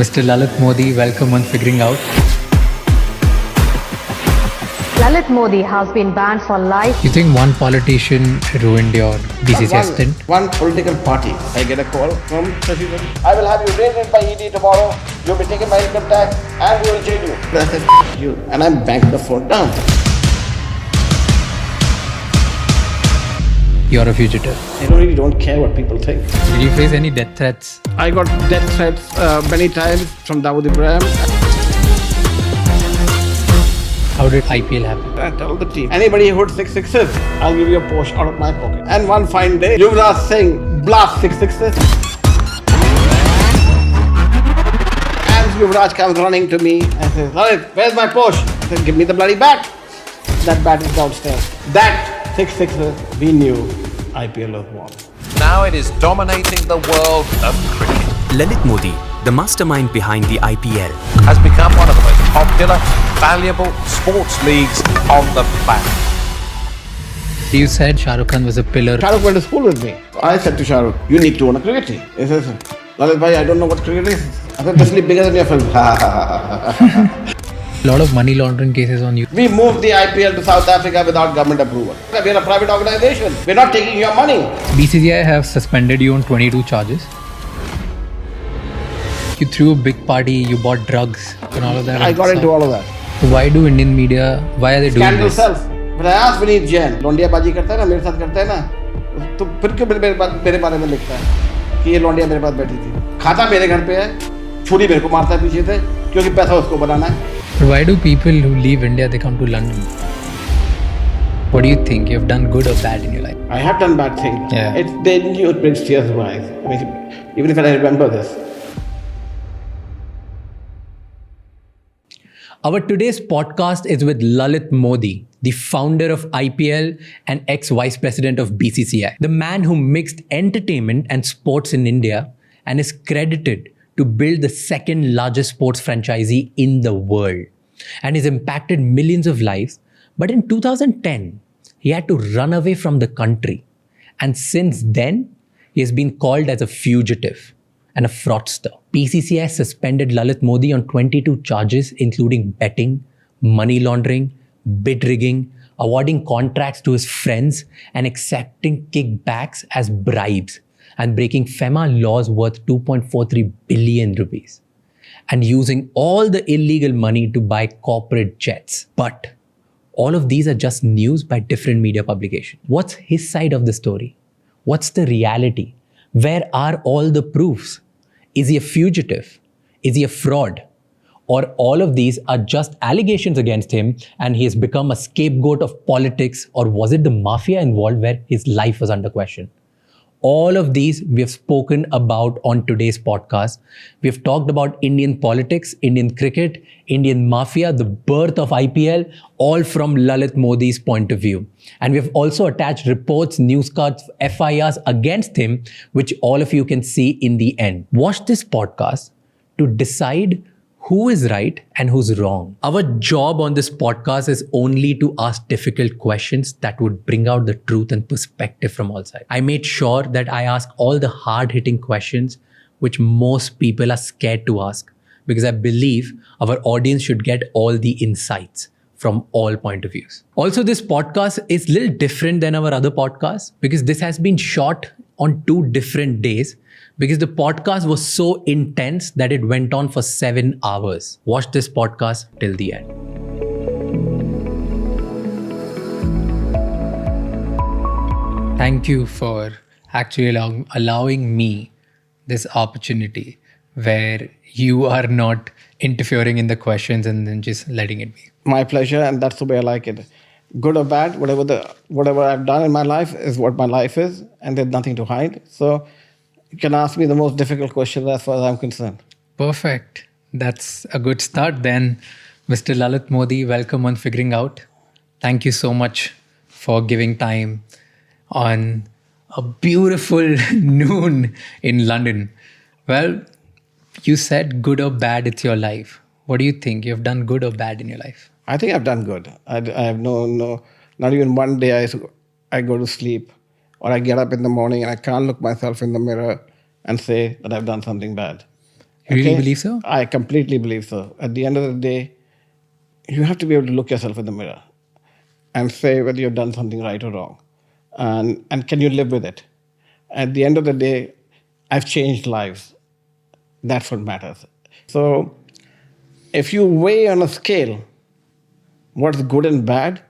Mr. Lalit Modi, welcome on Figuring Out. Lalit Modi has been banned for life. You think one politician ruined your BCCI stint? One political party. I get a call from President. I will have you raided by ED tomorrow. You'll be taking my income tax and we will jail you. I said, you. And I banged the phone down. You're a fugitive. I really don't care what people think. Did you face any death threats? I got death threats many times from Dawood Ibrahim. How did IPL happen? I tell the team, anybody who hits 6 sixes, I'll give you a Porsche out of my pocket. And one fine day, Yuvraj Singh blast 6 sixes. And Yuvraj comes running to me and says, Lalit, where's my Porsche? I said, give me the bloody bat. That bat is downstairs. That 6 sixes, we knew IPL was won. Now it is dominating the world of cricket. Lalit Modi, the mastermind behind the IPL, Has become one of the most popular, valuable sports leagues on the planet. You said Shah Rukh Khan was a pillar. Shah Rukh went to school with me. I said to Shah Rukh, you need to own a cricket team. He says, Lalit bhai, I don't know what cricket is. I said, this is bigger than your film. A lot of money laundering cases on you. We moved the IPL to South Africa without government approval. We are a private organization. We're not taking your money. BCCI have suspended you on 22 charges. You threw a big party, you bought drugs and all of that. I got into all of that. Why do Indian media, why are they doing Scandal this? self. But I asked Vineet Jain, लौंडियाबाजी करता है ना, मेरे साथ करता है ना, तो फिर क्यों मेरे बारे में लिखता है कि ये लौंडिया मेरे पास बैठी थी? खाता मेरे घर पे है, छुरी मेरे को मारता है पीछे से, क्योंकि पैसा उसको बनाना है. But why do people who leave India, they come to London? What do you think? You've done good or bad in your life? I have done bad things. Yeah. It brings tears to my eyes. I mean, even if I remember this. Our today's podcast is with Lalit Modi, the founder of IPL and ex-vice president of BCCI, the man who mixed entertainment and sports in India and is credited to build the second largest sports franchisee in the world and has impacted millions of lives. But in 2010, he had to run away from the country. And since then, he has been called as a fugitive and a fraudster. BCCI suspended Lalit Modi on 22 charges, including betting, money laundering, bid rigging, awarding contracts to his friends, and accepting kickbacks as bribes, and breaking FEMA laws worth 2.43 billion rupees, and using all the illegal money to buy corporate jets. But all of these are just news by different media publications. What's his side of the story? What's the reality? Where are all the proofs? Is he a fugitive? Is he a fraud? Or all of these are just allegations against him and he has become a scapegoat of politics? Or was it the mafia involved where his life was under question? All of these we have spoken about on today's podcast. We have talked about Indian politics, Indian cricket, Indian mafia, the birth of IPL, all from Lalit Modi's point of view. And we have also attached reports, newscards, FIRs against him, which all of you can see in the end. Watch this podcast to decide who is right and who's wrong. Our job on this podcast is only to ask difficult questions that would bring out the truth and perspective from all sides. I made sure that I ask all the hard-hitting questions which most people are scared to ask, because I believe our audience should get all the insights from all point of views. Also, this podcast is a little different than our other podcasts because this has been shot on 2 different days, because the podcast was so intense that it went on for 7 hours. Watch this podcast till the end. Thank you for actually allowing me this opportunity where you are not interfering in the questions and then just letting it be. My pleasure, and that's the way I like it. Good or bad, whatever I've done in my life is what my life is, and there's nothing to hide. So you can ask me the most difficult question as far as I'm concerned. Perfect. That's a good start then. Mr. Lalit Modi, welcome on Figuring Out. Thank you so much for giving time on a beautiful noon in London. Well, you said good or bad, it's your life. What do you think? You've done good or bad in your life? I think I've done good. I have no, not even one day I go to sleep or I get up in the morning and I can't look myself in the mirror and say that I've done something bad. You really believe so? I completely believe so. At the end of the day, you have to be able to look yourself in the mirror and say whether you've done something right or wrong. And can you live with it? At the end of the day, I've changed lives. That's what matters. So if you weigh on a scale what's good and bad,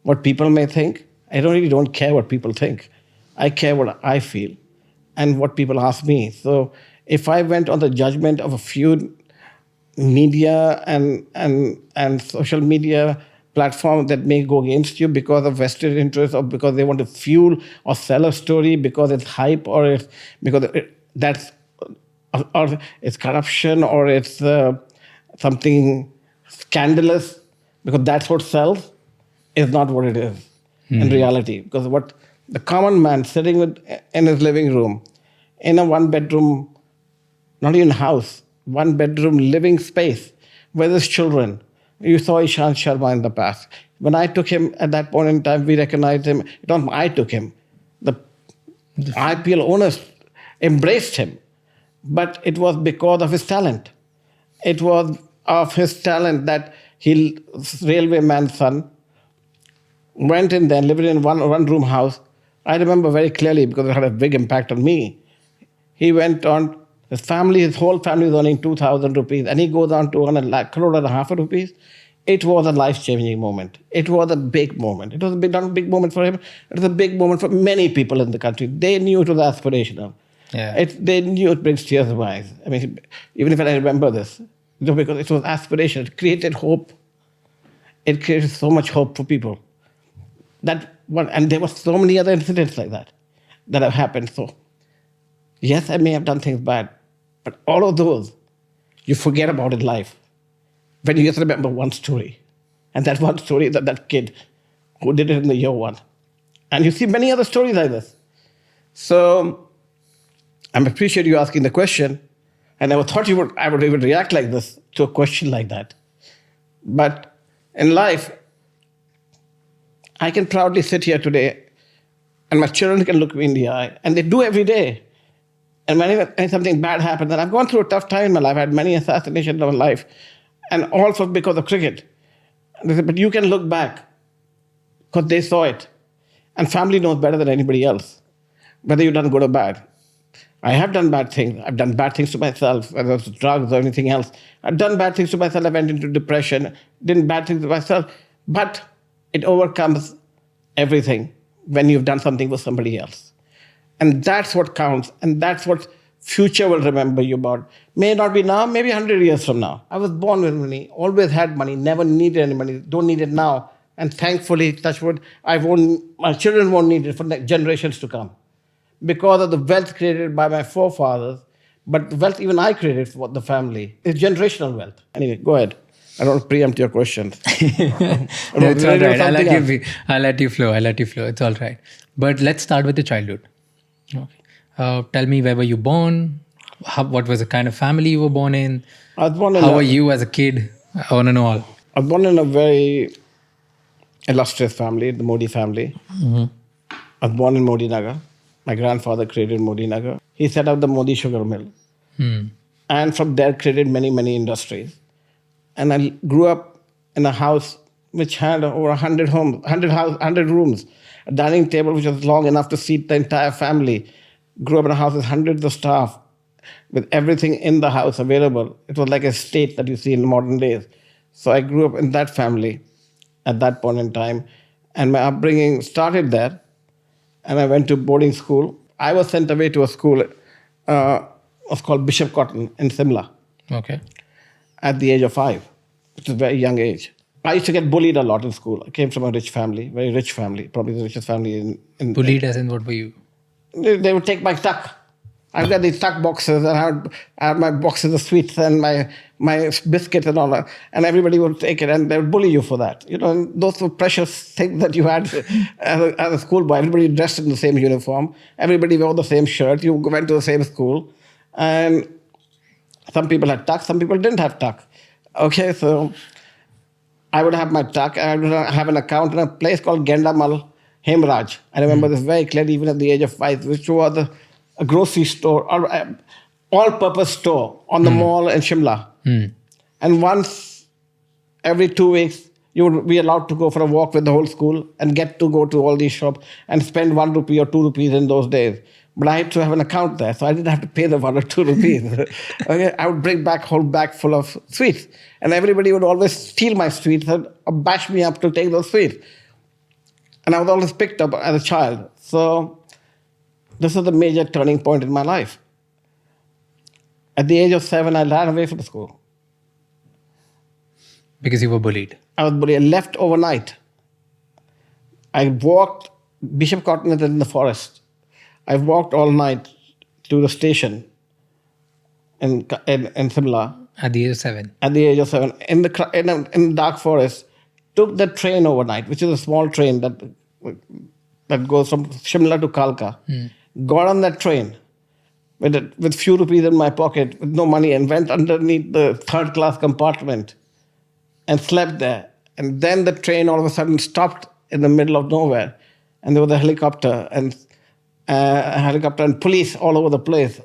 what people may think, I really don't care what people think. I care what I feel and what people ask me. So if I went on the judgment of a few media and social media platforms that may go against you because of vested interests or because they want to fuel or sell a story because it's hype or it's because that's or it's corruption or it's something scandalous because that's what sells, is not what it is in reality. Because what the common man sitting in his living room in a one-bedroom, not even house, one-bedroom living space with his children. You saw Ishant Sharma in the past. When I took him at that point in time, we recognized him. Not I took him. The IPL owners embraced him. But it was because of his talent. It was of his talent that railwayman's son, went in there, lived in one-room house. I remember very clearly because it had a big impact on me. He went on, his whole family was earning 2,000 rupees, and he goes on to earn $1.5 crore of rupees. It was a life-changing moment. It was a big moment. It was not a big moment for him. It was a big moment for many people in the country. They knew it was aspirational. Yeah. They knew it brings tears to my eyes. I mean, even if I remember this, because it was aspirational. It created hope. It created so much hope for people. And there were so many other incidents like that have happened. So, yes, I may have done things bad, but all of those, you forget about in life when you just remember one story. And that one story is that kid who did it in the year one. And you see many other stories like this. So, I appreciate you asking the question. I never thought I would even react like this to a question like that. But in life, I can proudly sit here today and my children can look me in the eye, and they do every day. And when something bad happens, and I've gone through a tough time in my life, I had many assassinations in my life, and also because of cricket. And they said, but you can look back because they saw it. And family knows better than anybody else, whether you've done good or bad. I have done bad things. I've done bad things to myself, whether it's drugs or anything else. I've done bad things to myself. I went into depression, did bad things to myself. But it overcomes everything when you've done something for somebody else. And that's what counts. And that's what future will remember you about. May not be now, maybe 100 years from now. I was born with money, always had money, never needed any money, don't need it now. And thankfully, touch wood, my children won't need it for generations to come. Because of the wealth created by my forefathers, but the wealth even I created for the family. It's generational wealth. Anyway, go ahead. I don't preempt your questions. It's all right. I'll let you flow. It's all right. But let's start with your childhood. Okay. Tell me, where were you born? What was the kind of family you were born in? How were you as a kid? I want to know all. I was born in a very illustrious family, the Modi family. Mm-hmm. I was born in Modi Nagar. My grandfather created Modi Nagar. He set up the Modi sugar mill. And from there created many, many industries. And I grew up in a house which had over 100 homes, 100 rooms, a dining table which was long enough to seat the entire family. Grew up in a house with hundreds of staff, with everything in the house available. It was like a state that you see in modern days. So I grew up in that family at that point in time. And my upbringing started there. And I went to boarding school. I was sent away to a school, it was called Bishop Cotton in Simla. Okay. At the age of 5, which is a very young age. I used to get bullied a lot in school. I came from a rich family, very rich family, probably the richest family in bullied as in what were you? They would take my tuck. I've got these tuck boxes, and I had my boxes of sweets and my biscuits and all that. And everybody would take it, and they would bully you for that. You know, and those were precious things that you had as a schoolboy. Everybody dressed in the same uniform. Everybody wore the same shirt. You went to the same school. And some people had tuck, some people didn't have tuck. Okay, so I would have my tuck. I would have an account in a place called Gendamal, Hemraj. I remember this very clearly, even at the age of 5, which was a grocery store, or all-purpose store on the mall in Shimla. And once every 2 weeks, you would be allowed to go for a walk with the whole school and get to go to all these shops and spend 1 rupee or 2 rupees in those days. But I had to have an account there, so I didn't have to pay the 1 or 2 rupees. Okay, I would bring back whole bag full of sweets. And everybody would always steal my sweets and bash me up to take those sweets. And I was always picked up as a child. So this was a major turning point in my life. At the age of 7, I ran away from the school. Because you were bullied. I was bullied. I left overnight. I walked, Bishop Cotton is in the forest. I walked all night to the station in Simla. At the age of 7. At the age of 7, in the dark forest, took the train overnight, which is a small train that goes from Shimla to Kalka. Got on that train with few rupees in my pocket, with no money, and went underneath the third-class compartment and slept there. And then the train all of a sudden stopped in the middle of nowhere, and there was a helicopter and police all over the place.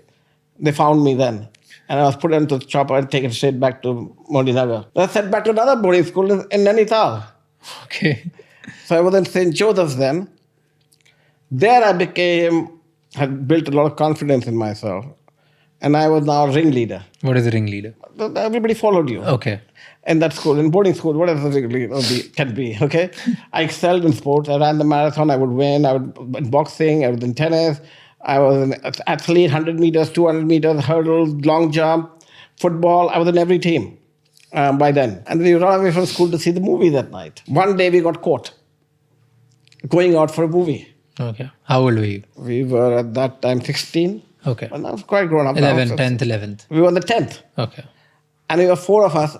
They found me then. And I was put into the chopper and taken straight back to Modi Nagar. I was sent back to another boarding school in Nainital. Okay. So I was in St. Joseph's then. There I had built a lot of confidence in myself. And I was now a ringleader. What is a ringleader? Everybody followed you. Okay. In that school, in boarding school, whatever the ringleader can be, okay? I excelled in sports. I ran the marathon, I would win. I would in boxing, I was in tennis. I was an athlete, 100 meters, 200 meters, hurdles, long jump, football. I was in every team by then. And we ran away from school to see the movie that night. One day we got caught going out for a movie. Okay. How old were you? We were at that time 16. Okay. And I was quite grown up. 11th, 10th, 11th. We were on the 10th. Okay. And we were 4 of us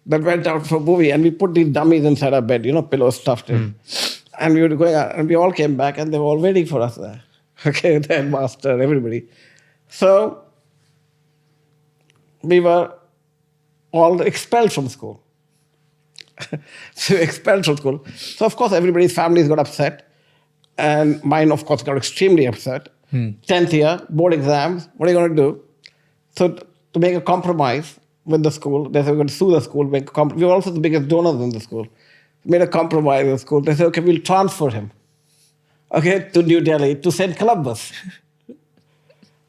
that went out for a movie, and we put these dummies inside our bed, pillows stuffed in. And we were going out, and we all came back, and they were all waiting for us there. Okay, the headmaster, everybody. So we were all expelled from school. So expelled from school. So of course everybody's families got upset. And mine, of course, got extremely upset. 10th year, board exams, what are you going to do? So to make a compromise with the school, they said we're going to sue the school. We were also the biggest donors in the school. We made a compromise with the school. They said, okay, we'll transfer him. Okay, to New Delhi, to St. Columbus.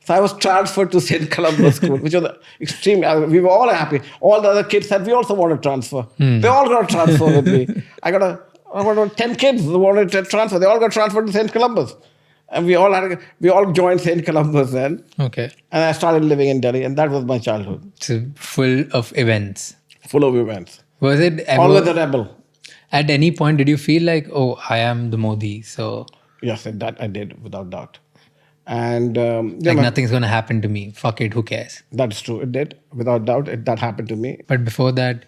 So I was transferred to St. Columbus School, which was extreme. We were all happy. All the other kids said, we also want to transfer. They all got to transfer with me. I got 10 kids who wanted to transfer. They all got transferred to St. Columbus. And we all joined St. Columbus then. Okay. And I started living in Delhi, and that was my childhood. So full of events. Full of events. Was it ever... Always a rebel. At any point, did you feel like, oh, I am the Modi, so... Yes, that I did, without doubt. And nothing's going to happen to me. Fuck it, who cares? That's true. It did. Without doubt, that happened to me. But before that,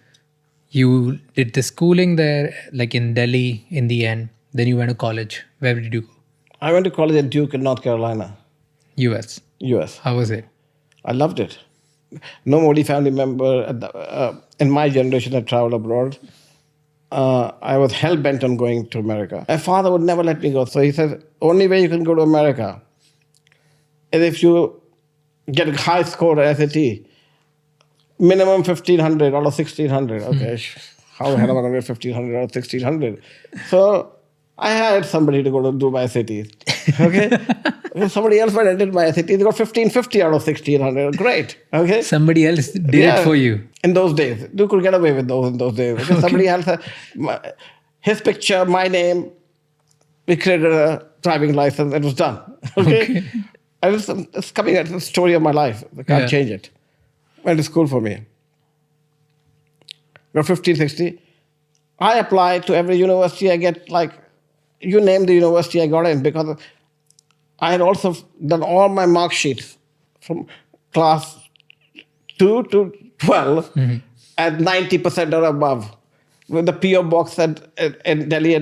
you did the schooling there, like in Delhi in the end. Then you went to college. Where did you go? I went to college at Duke in North Carolina. US. US. How was it? I loved it. No Modi family member in my generation had traveled abroad. I was hell-bent on going to America. My father would never let me go. So he said, only way you can go to America is if you get a high score at SAT. Minimum 1,500 out of 1,600. Okay, how the hell am I going to get 1,500 out of 1,600? So I hired somebody to go to do my SATs. Okay? Somebody else went and did my SATs. They got 1,550 out of 1,600. Great. Okay? Somebody else did it for you. In those days. You could get away with those in those days. Okay? Somebody else, his picture, my name, we created a driving license. It was done. Okay? It's coming at the story of my life. I can't change it. Went to school for me. Got 1,560. I applied to every university. I get you name the university I got in, because I had also done all my mark sheets from class 2 to 12 at 90% or above, with the PO box in Delhi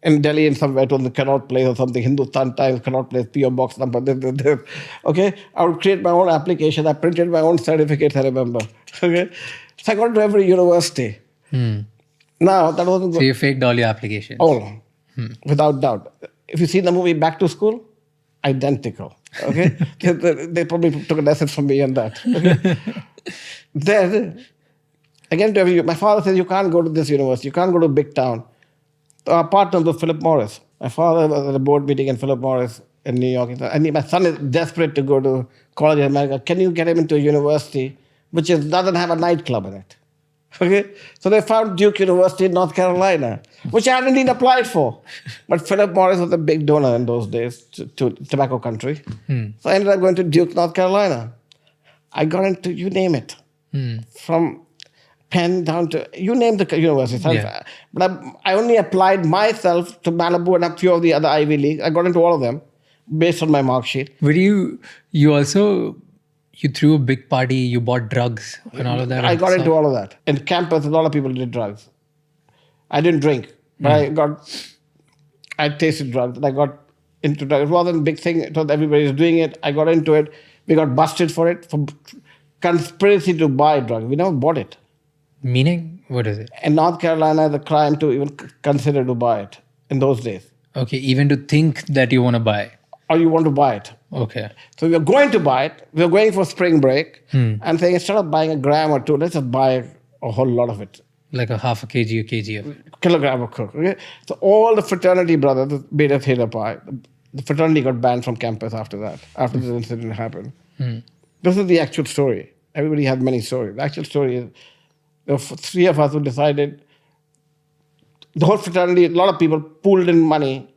in Delhi and somewhere on the Connaught Place or something, Hindustan Times, Connaught Place, PO box number. This. Okay, I would create my own application. I printed my own certificates, I remember. Okay, so I got to every university. Now, that wasn't good. So you faked all your applications? All. Without doubt. If you see the movie Back to School, identical. Okay, they probably took a lesson from me on that. Okay? Then, again, my father said, you can't go to this university, you can't go to a big town. So our partner was Philip Morris. My father was at a board meeting in Philip Morris in New York. And my son is desperate to go to college in America. Can you get him into a university which doesn't have a nightclub in it? Okay, so they found Duke University in North Carolina, which I hadn't even applied for. But Philip Morris was a big donor in those days to tobacco country. So I ended up going to Duke, North Carolina. I got into, you name it, from Penn down to, you name the university. Yeah. But I only applied myself to Malibu and a few of the other Ivy Leagues. I got into all of them based on my mark sheet. But you also, you threw a big party, you bought drugs and all of that. I got into all of that. In campus, a lot of people did drugs. I didn't drink, but I tasted drugs and I got into drugs. It wasn't a big thing. It was everybody was doing it. I got into it. We got busted for it, for conspiracy to buy drugs. We never bought it. Meaning? What is it? In North Carolina, the crime to even consider to buy it in those days. Okay, even to think that you want to buy. Or you want to buy it. Okay. So we were going to buy it. We were going for spring break and saying, instead of buying a gram or two, let's just buy a whole lot of it. Like a half a kg, a kg of it. Kilogram of coke. Okay? So all the fraternity brothers made us hate a pie. The fraternity got banned from campus after that, after this incident happened. This is the actual story. Everybody has many stories. The actual story is there were three of us who decided, the whole fraternity, a lot of people pooled in money.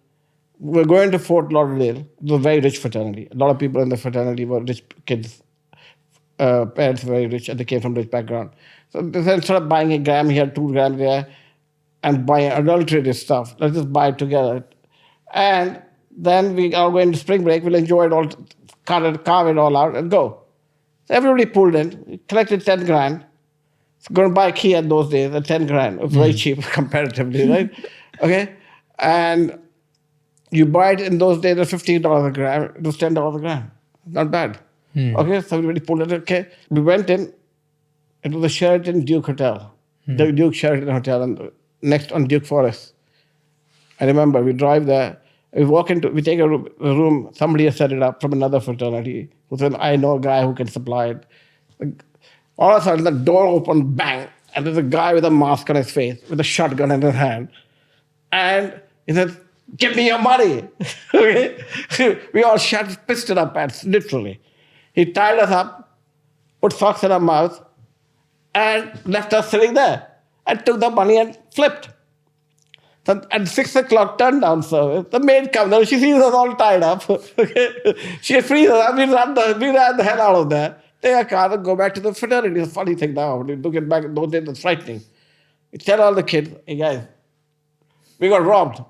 We're going to Fort Lauderdale. It was a very rich fraternity. A lot of people in the fraternity were rich kids. Parents were very rich and they came from rich background. So they said, instead of buying a gram here, 2 grams there, and buying adulterated stuff, let's just buy it together. And then we are going to spring break. We'll enjoy it all, carve it all out and go. So everybody pulled in, collected 10 grand. So going to buy a key at those days at 10 grand. It was very cheap comparatively, right? Okay? And you buy it in those days at $15 a gram. It was $10 a gram. Not bad. Okay, so everybody pulled it. Okay, we went in. It was the Sheraton Duke Hotel, the Duke Sheraton Hotel, and next on Duke Forest. I remember we drive there. We walk into, we take a room. Somebody has set it up from another fraternity who said, "I know a guy who can supply it." All of a sudden, the door opened, bang, and there's a guy with a mask on his face, with a shotgun in his hand, and he said, "Give me your money." Okay? We all pissed in our pants, literally. He tied us up, put socks in our mouth, and left us sitting there, and took the money and flipped. So at 6 o'clock turn-down service, the maid comes down, she sees us all tied up. Okay? She frees us up, we ran the hell out of there, take a car and go back to the fraternity. It's a funny thing now, when you look it back, those days it's frightening. You tell all the kids, "Hey guys, we got robbed."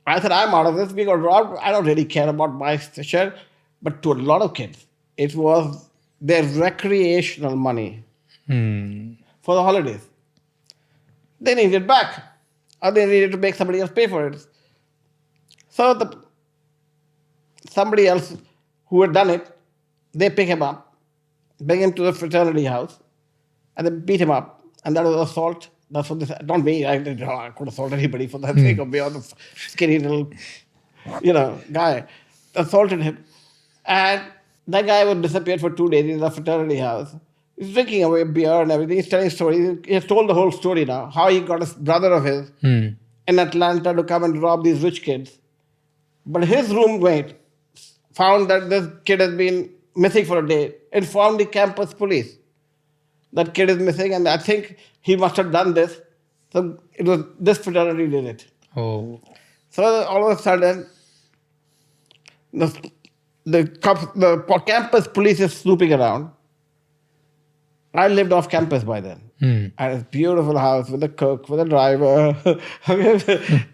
I said, "I'm out of this, we got robbed. I don't really care about my share." But to a lot of kids, it was their recreational money for the holidays. They needed it back, or they needed to make somebody else pay for it. So somebody else who had done it, they pick him up, bring him to the fraternity house, and they beat him up. And that was assault. That's what they said. Not me. I could assault anybody for that sake of being the skinny little, guy. Assaulted him. And that guy was disappeared for 2 days in the fraternity house. He's drinking away beer and everything. He's telling stories. He has told the whole story now. How he got a brother of his in Atlanta to come and rob these rich kids. But his roommate found that this kid has been missing for a day. Informed the campus police. That kid is missing, and I think he must have done this. So it was this fraternity did it. Oh. So all of a sudden, the campus police is snooping around. I lived off campus by then. And it's a beautiful house with a cook, with a driver.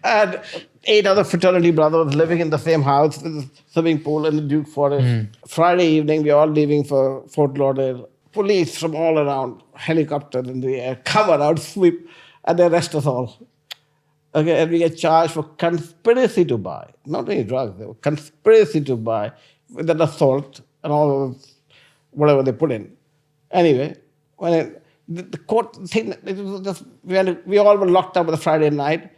And 8 other fraternity brothers living in the same house with a swimming pool in the Duke Forest. Friday evening, we're all leaving for Fort Lauderdale. Police from all around, helicopters in the air, come around, sweep, and they arrest us all. Okay, and we get charged for conspiracy to buy. Not any drugs, conspiracy to buy with an assault and all of whatever they put in. Anyway, when the court thing, it was just, we all were locked up on the Friday night,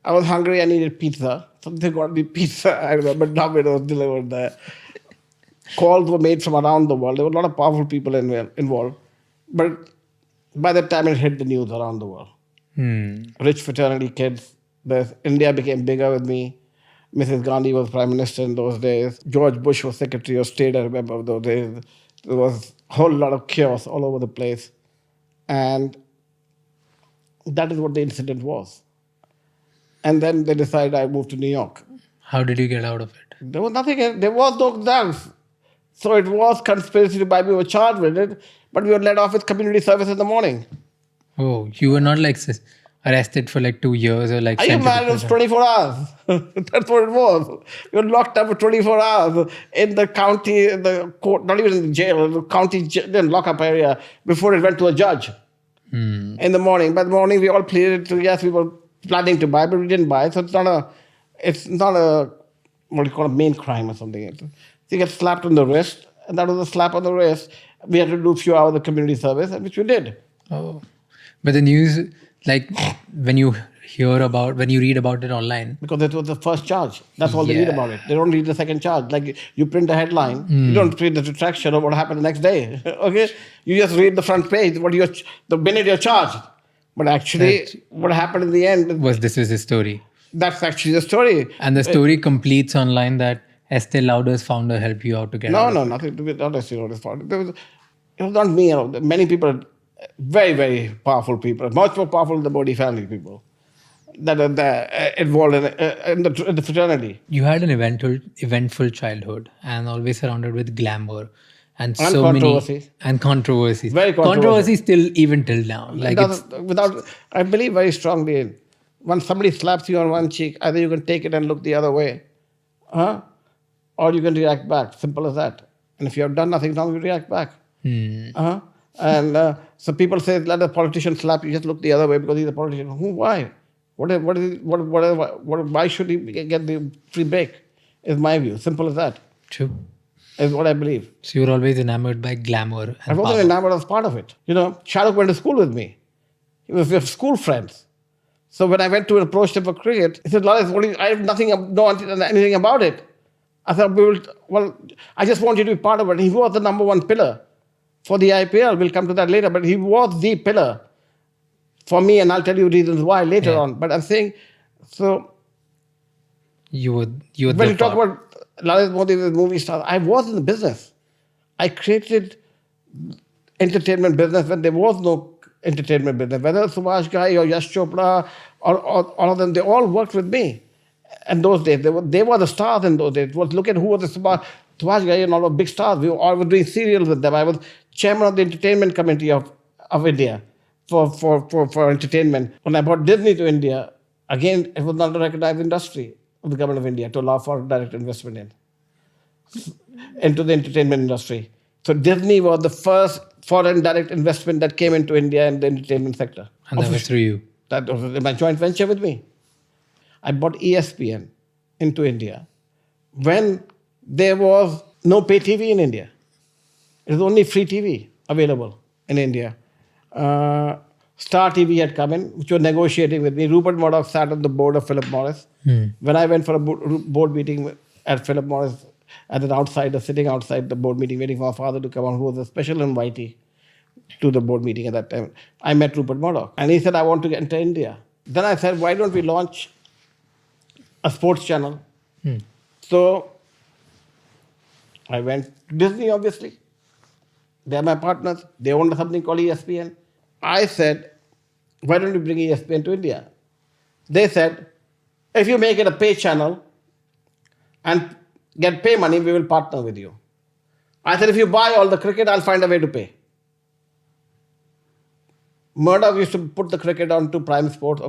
I was hungry, I needed pizza. So they got me pizza. I remember Domino's delivered there. Calls were made from around the world. There were a lot of powerful people involved. But by that time, it hit the news around the world. Rich fraternity kids. India became bigger with me. Mrs. Gandhi was prime minister in those days. George Bush was secretary of state, I remember those days. There was a whole lot of chaos all over the place. And that is what the incident was. And then they decided I moved to New York. How did you get out of it? There was nothing, there was no drugs. So it was conspiracy to buy. We were charged with it, but we were let off with community service in the morning. Oh, you were not like arrested for like 2 years or like... Are you mad? It was 24 hours. That's what it was. You were locked up for 24 hours in the county, in the court, not even in the jail, the county lock-up area before it went to a judge in the morning. By the morning, we all pleaded to, yes, we were planning to buy, but we didn't buy. So it's not a what do you call a main crime or something. You get slapped on the wrist, and that was a slap on the wrist. We had to do a few hours of community service, which we did. Oh, but the news, like when you read about it online. Because it was the first charge. That's all they read about it. They don't read the second charge. Like you print a headline, you don't read the retraction or what happened the next day. Okay? You just read the front page, the minute you're charged. But actually, what happened in the end... This was the story. That's actually the story. And the story completes online that Estee Lauder's founder helped you out to get out. No, nothing to do with Estee Lauder's founder. It was not me. Many people, very, very powerful people, much more powerful than the Modi family people that are involved in the fraternity. You had an eventful childhood and always surrounded with glamour and so controversies. And controversies. Very controversial. Controversies still even till now. Like I believe very strongly in when somebody slaps you on one cheek, either you can take it and look the other way, or you can react back. Simple as that. And if you have done nothing wrong, you react back. And so people say, let a politician slap you, just look the other way because he's a politician. Why? Why should he get the free break? Is my view. Simple as that. True. Is what I believe. So you were always enamored by glamour. I wasn't enamored as part of it. Shah Rukh went to school with me. We were school friends. So when I went to approach him for cricket, he said, Lalit, I have anything about it. I said, I just want you to be part of it. He was the number one pillar for the IPL. We'll come to that later. But he was the pillar for me, and I'll tell you reasons why later on. But I'm saying, so... You were when you talk about Lalit Modi, the movie star, I was in the business. I created entertainment business when there was no entertainment business. Whether Subhash Ghai or Yash Chopra or all of them, they all worked with me. In those days, they were the stars in those days. Look at who was the Subhash Ghai and all the big stars. We all were doing serials with them. I was chairman of the entertainment committee of India for entertainment. When I brought Disney to India, again, it was not a recognized industry of the government of India to allow for direct investment into the entertainment industry. So Disney was the first foreign direct investment that came into India in the entertainment sector. And that was through you. That was my joint venture with me. I bought ESPN into India when there was no pay TV in India. It was only free TV available in India. Star TV had come in, which were negotiating with me. Rupert Murdoch sat on the board of Philip Morris. When I went for a board meeting at Philip Morris, as an outsider, sitting outside the board meeting, waiting for my father to come on, who was a special invitee to the board meeting at that time, I met Rupert Murdoch. And he said, I want to enter India. Then I said, why don't we launch a sports channel? So I went to Disney, obviously. They're my partners. They owned something called ESPN. I said, why don't we bring ESPN to India? They said, if you make it a pay channel and get pay money, we will partner with you. I said, if you buy all the cricket, I'll find a way to pay. Murdoch used to put the cricket onto Prime Sports,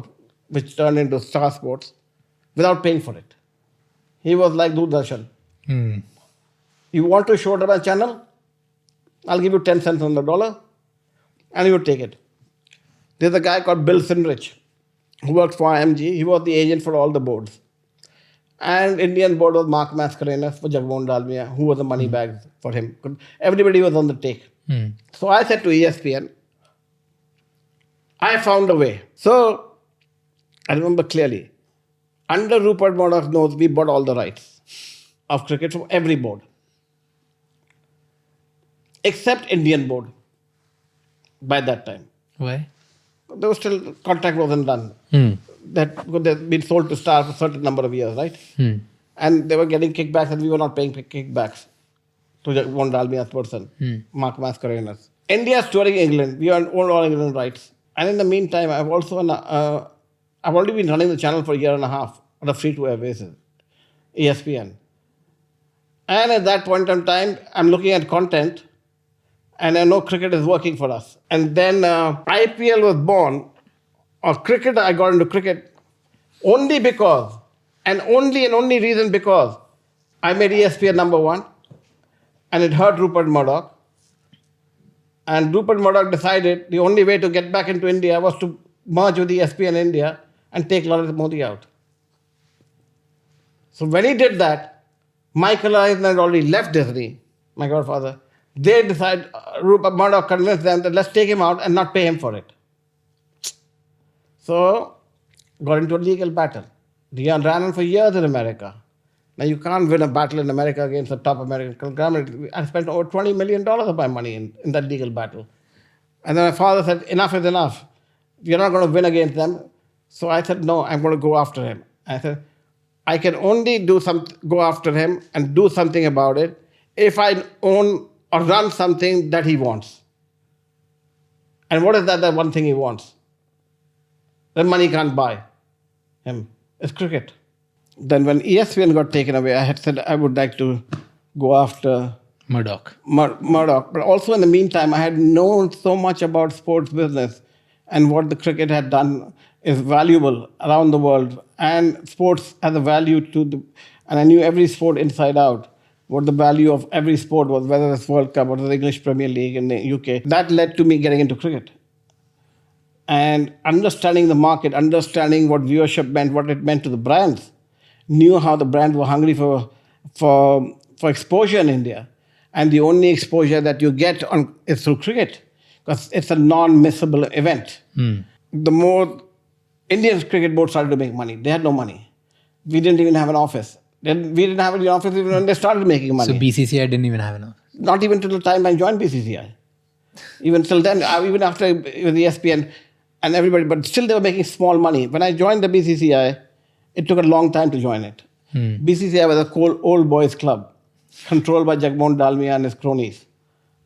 which turned into Star Sports, without paying for it. He was like Doordarshan. You want to show it on a channel? I'll give you 10 cents on the dollar, and you would take it. There's a guy called Bill Sinrich, who worked for IMG. He was the agent for all the boards. And Indian board was Mark Mascarenhas for Jagmohan Dalmia, who was the money bag for him. Everybody was on the take. So I said to ESPN, I found a way. So I remember clearly, Under Rupert Murdoch's nose, we bought all the rights of cricket from every board, except Indian board. By that time, Why? there was still contract wasn't done. That they'd been sold to Star for a certain number of years, right? And they were getting kickbacks, and we were not paying kickbacks to one Dalmia's person, Mark Mascarenas. India's touring England. We own all England rights, and in the meantime, I've already been running the channel for a year and a half on a free-to-air basis, ESPN. And at that point in time, I'm looking at content, and I know cricket is working for us. And then IPL was born, or cricket, I got into cricket only because, and only reason because, I made ESPN number one, and it hurt Rupert Murdoch. And Rupert Murdoch decided the only way to get back into India was to merge with ESPN India and take Lalit Modi out. So when he did that, Michael Eisner had already left Disney, my godfather. They decided, Rupert Murdoch convinced them that let's take him out and not pay him for it. So, got into a legal battle. Ran on for years in America. Now, you can't win a battle in America against a top American conglomerate. I spent over $20 million of my money in that legal battle. And then my father said, enough is enough. You're not going to win against them. So I said, no, I'm going to go after him. I said, I can only go after him and do something about it if I own or run something that he wants. And what is that one thing he wants? That money can't buy him. It's cricket. Then when ESPN got taken away, I had said I would like to go after Murdoch. Murdoch. But also in the meantime, I had known so much about sports business and what the cricket had done is valuable around the world. And sports has a value and I knew every sport inside out, what the value of every sport was, whether it's World Cup or the English Premier League in the UK. That led to me getting into cricket. And understanding the market, understanding what viewership meant, what it meant to the brands, knew how the brands were hungry for exposure in India. And the only exposure that you get is through cricket, because it's a non-missable event. The more Indian cricket board started to make money, they had no money. We didn't even have an office. We didn't have any office even when they started making money. So BCCI didn't even have an office? Not even till the time I joined BCCI. Even till then, even after with ESPN and everybody, but still they were making small money. When I joined the BCCI, it took a long time to join it. BCCI was a old boys club, controlled by Jagmohan Dalmia and his cronies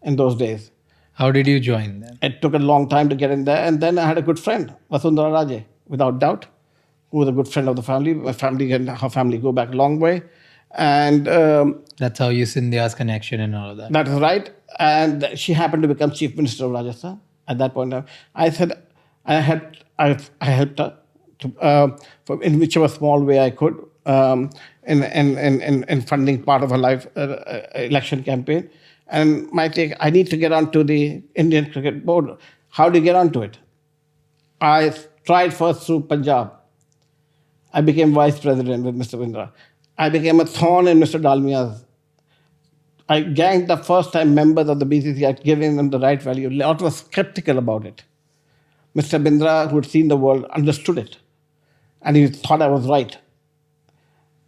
in those days. How did you join then? It took a long time to get in there. And then I had a good friend, Vasundhara Raje, without doubt, who was a good friend of the family. My family and her family go back a long way. And that's how you Scindia's connection and all of that. That is right. And she happened to become Chief Minister of Rajasthan at that point. I said I helped her in whichever small way I could in funding part of her life election campaign. And my take, I need to get onto the Indian Cricket Board. How do you get onto it? I tried first through Punjab. I became vice president with Mr. Bindra. I became a thorn in Mr. Dalmia's. I ganged the first-time members of the BCCI, giving them the right value. A lot was skeptical about it. Mr. Bindra, who had seen the world, understood it. And he thought I was right.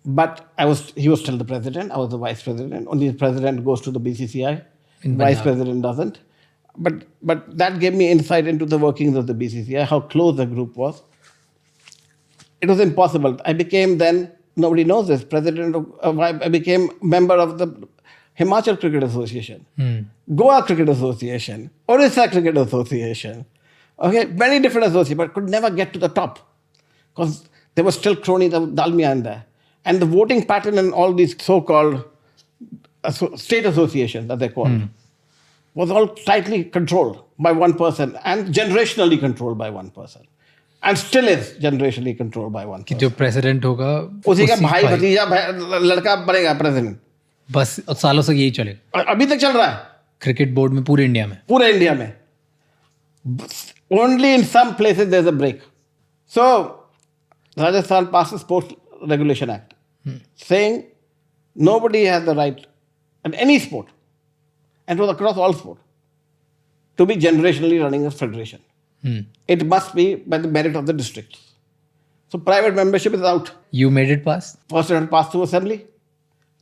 But he was still the president. I was the vice president. Only the president goes to the BCCI. Vice president doesn't. But that gave me insight into the workings of the BCCI, how close the group was. It was impossible. I became then, nobody knows this, I became member of the Himachal Cricket Association, Goa Cricket Association, Orissa Cricket Association. Okay, many different associations, but could never get to the top because there was still cronies of Dalmia in there. And the voting pattern in all these so-called state associations, that they're called, was all tightly controlled by one person and generationally controlled by one person. And still is generationally controlled by one person. जो president होगा उसी का भाई भतीजा लड़का बनेगा president. बस सालों से यही चलेगा. अभी तक चल रहा है. Cricket board में पूरे इंडिया में. पूरे इंडिया में. Only in some places there's a break. So Rajasthan passed the Sports Regulation Act, saying nobody has the right in any sport, and it was across all sport, to be generationally running a federation. It must be by the merit of the districts. So private membership is out. You made it pass? First it had passed through assembly.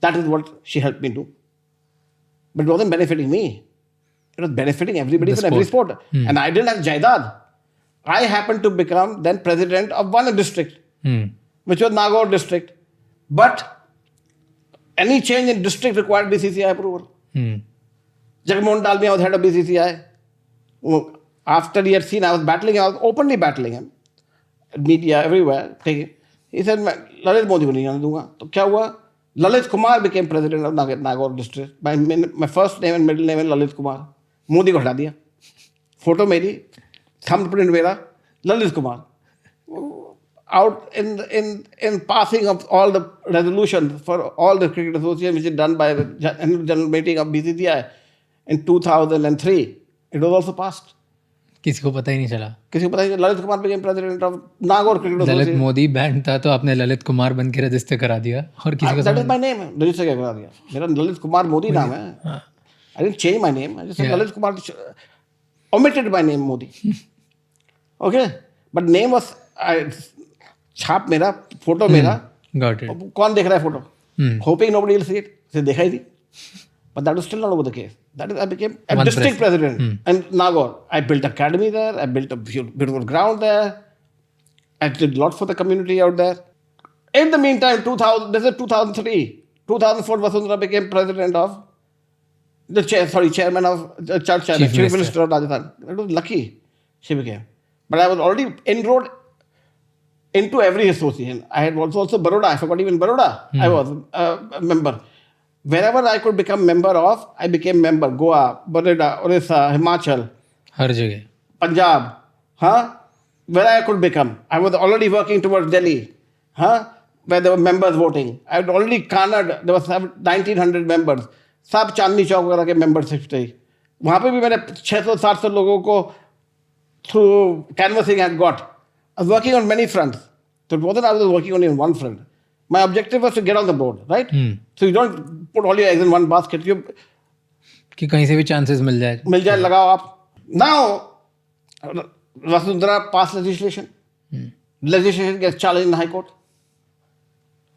That is what she helped me do. But it wasn't benefiting me. It was benefiting everybody from every sport. And I didn't have Jaidad. I happened to become then president of one district, which was Nagaur district. But any change in district required BCCI approval. Jagmohan Dalmia was head of BCCI. After he had seen I was battling him, I was openly battling him. Media everywhere. He said, Lalit Modi ko nahi aane dunga. So kya hua? Lalit Kumar became president of Nagaur district. My first name and middle name is Lalit Kumar. Modi ko hata diya. Photo meri, thumbprint mera, Lalit Kumar. Out in passing of all the resolutions for all the cricket associations which is done by the annual general meeting of BCCI in 2003, it was also passed. किसी को पता ही नहीं चला. किसी को पता ही नहीं. Lalit Kumar became president of Nagaur cricket association. Lalit Modi band था तो आपने ललित कुमार बन के रजिस्टर करा दिया और किसी को that is my name. Register क्या करा दिया? मेरा ललित कुमार मोदी नाम है. I didn't change my name. I just said Lalit Kumar, omitted my name Modi. Okay, but name was छाप मेरा, फोटो मेरा. Got it. कौन देख रहा है photo? Hoping nobody will see it. से देखा ही नहीं. But that was still not over the case. That is, I became a district president in Nagaur. I built academy there. I built a beautiful ground there. I did a lot for the community out there. In the meantime, 2003, 2004, Vasundhara became president of chairman of the church, Chief Minister of Rajasthan. It was lucky she became. But I was already enrolled into every association. I had also Baroda. I forgot even Baroda. I was a member. Wherever I could become member of, I became member. Goa, Baroda, Orissa, Himachal. हर जगह. Punjab. Where I could become. I was already working towards Delhi. Where there were members voting. I had already cornered. There was 1,900 members. सब चांदनी चौक वगैरह के membership थे. वहाँ पे भी मैंने 600-700 लोगों को through canvassing had got. I was working on many fronts. So it wasn't I was working only on one front. My objective was to get on the board, right? So you don't put all your eggs in one basket. You कि कहीं से भी chances मिल जाए. लगाओ आप. Now, Vasundhara passed legislation. Legislation gets challenged in High Court.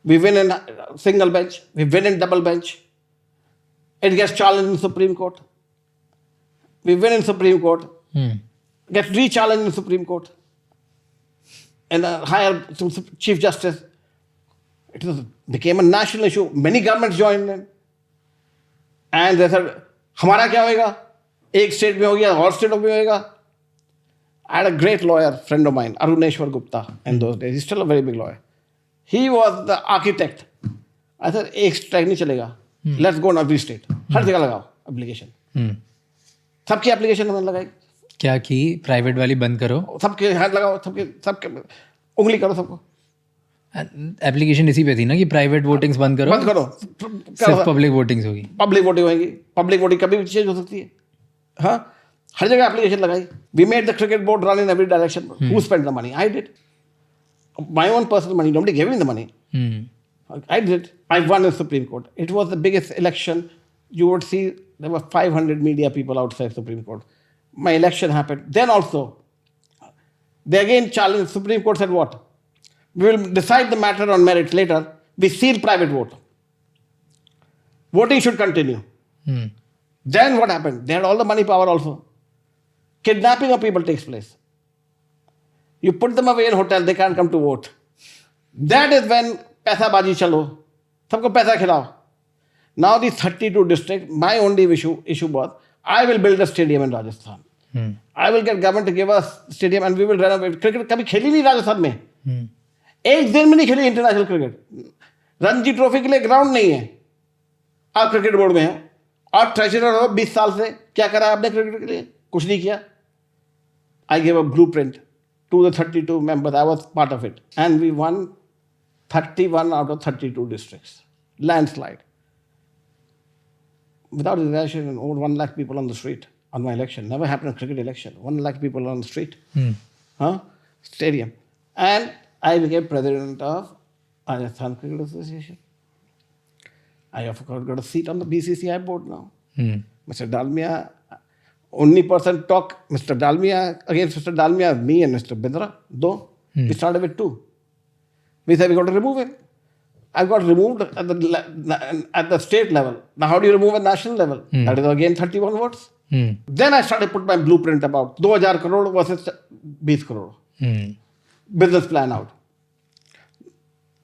We win in single bench. We win in double bench. It gets challenged in Supreme Court. We win in Supreme Court. Gets re-challenged in Supreme Court. And a higher Chief Justice. It became a national issue. Many governments joined in. And they said, हमारा क्या होएगा? एक state में हो गया, और state में होएगा. I had a great lawyer friend of mine, Aruneshwar Gupta, in those days. He's still a very big lawyer. He was the architect. I said, एक स्टेट नहीं चलेगा. Let's go on every state. हर जगह लगाओ application. सबकी application हमने लगाई. क्या की प्राइवेट वाली बंद करो. सबके हाथ लगाओ. सबके उंगली करो सबको. एप्लीकेशन इसी पे थी ना कि प्राइवेट वोटिंग्स बंद करो. सिर्फ पब्लिक वोटिंग्स होगी. पब्लिक वोटिंग होगी. पब्लिक वोटिंग कभी भी चेंज हो सकती है. हर जगह एप्लीकेशन लगाई. We made the cricket board run in every direction. Who spent the money? I did. My own personal money. Nobody gave me the money. I did. I won in Supreme Court. It was the biggest election. You would see there were 500 media people outside Supreme Court. My election happened. Then also, they again challenged. Supreme Court said what? We will decide the matter on merit later. We seal private vote. Voting should continue. Then what happened? They had all the money power also. Kidnapping of people takes place. You put them away in hotel, they can't come to vote. That is when पैसा बाजी चलो, सबको पैसा खिलाओ. Now these 32 districts, my only issue was, I will build a stadium in Rajasthan. I will get government to give us stadium and we will renovate. Cricket कभी खेली नहीं राजस्थान में. एक दिन में नहीं खेली इंटरनेशनल क्रिकेट. रणजी ट्रॉफी के लिए ग्राउंड नहीं है. आप क्रिकेट बोर्ड में हो, आप ट्रेजरर हो 20 साल से. क्या करा आपने क्रिकेट के लिए? कुछ नहीं किया. I gave a blueprint to the 32 members. I was part of it. And we won 31 out of 32 districts. Landslide. Without election, over 1 lakh people on the street on my election. Never happened in a cricket election. 1 lakh people on the street. Stadium. And I became president of Rajasthan Cricket Association. I have got a seat on the BCCI board now. Mr. Dalmia, only person talk, Mr. Dalmia, against Mr. Dalmia, me and Mr. Bindra, though. We started with 2. We said we got to remove him. I got removed at the state level. Now, how do you remove at national level? That is again 31 votes. Then I started put my blueprint about 2,000 crore versus 20 crore. Business plan out.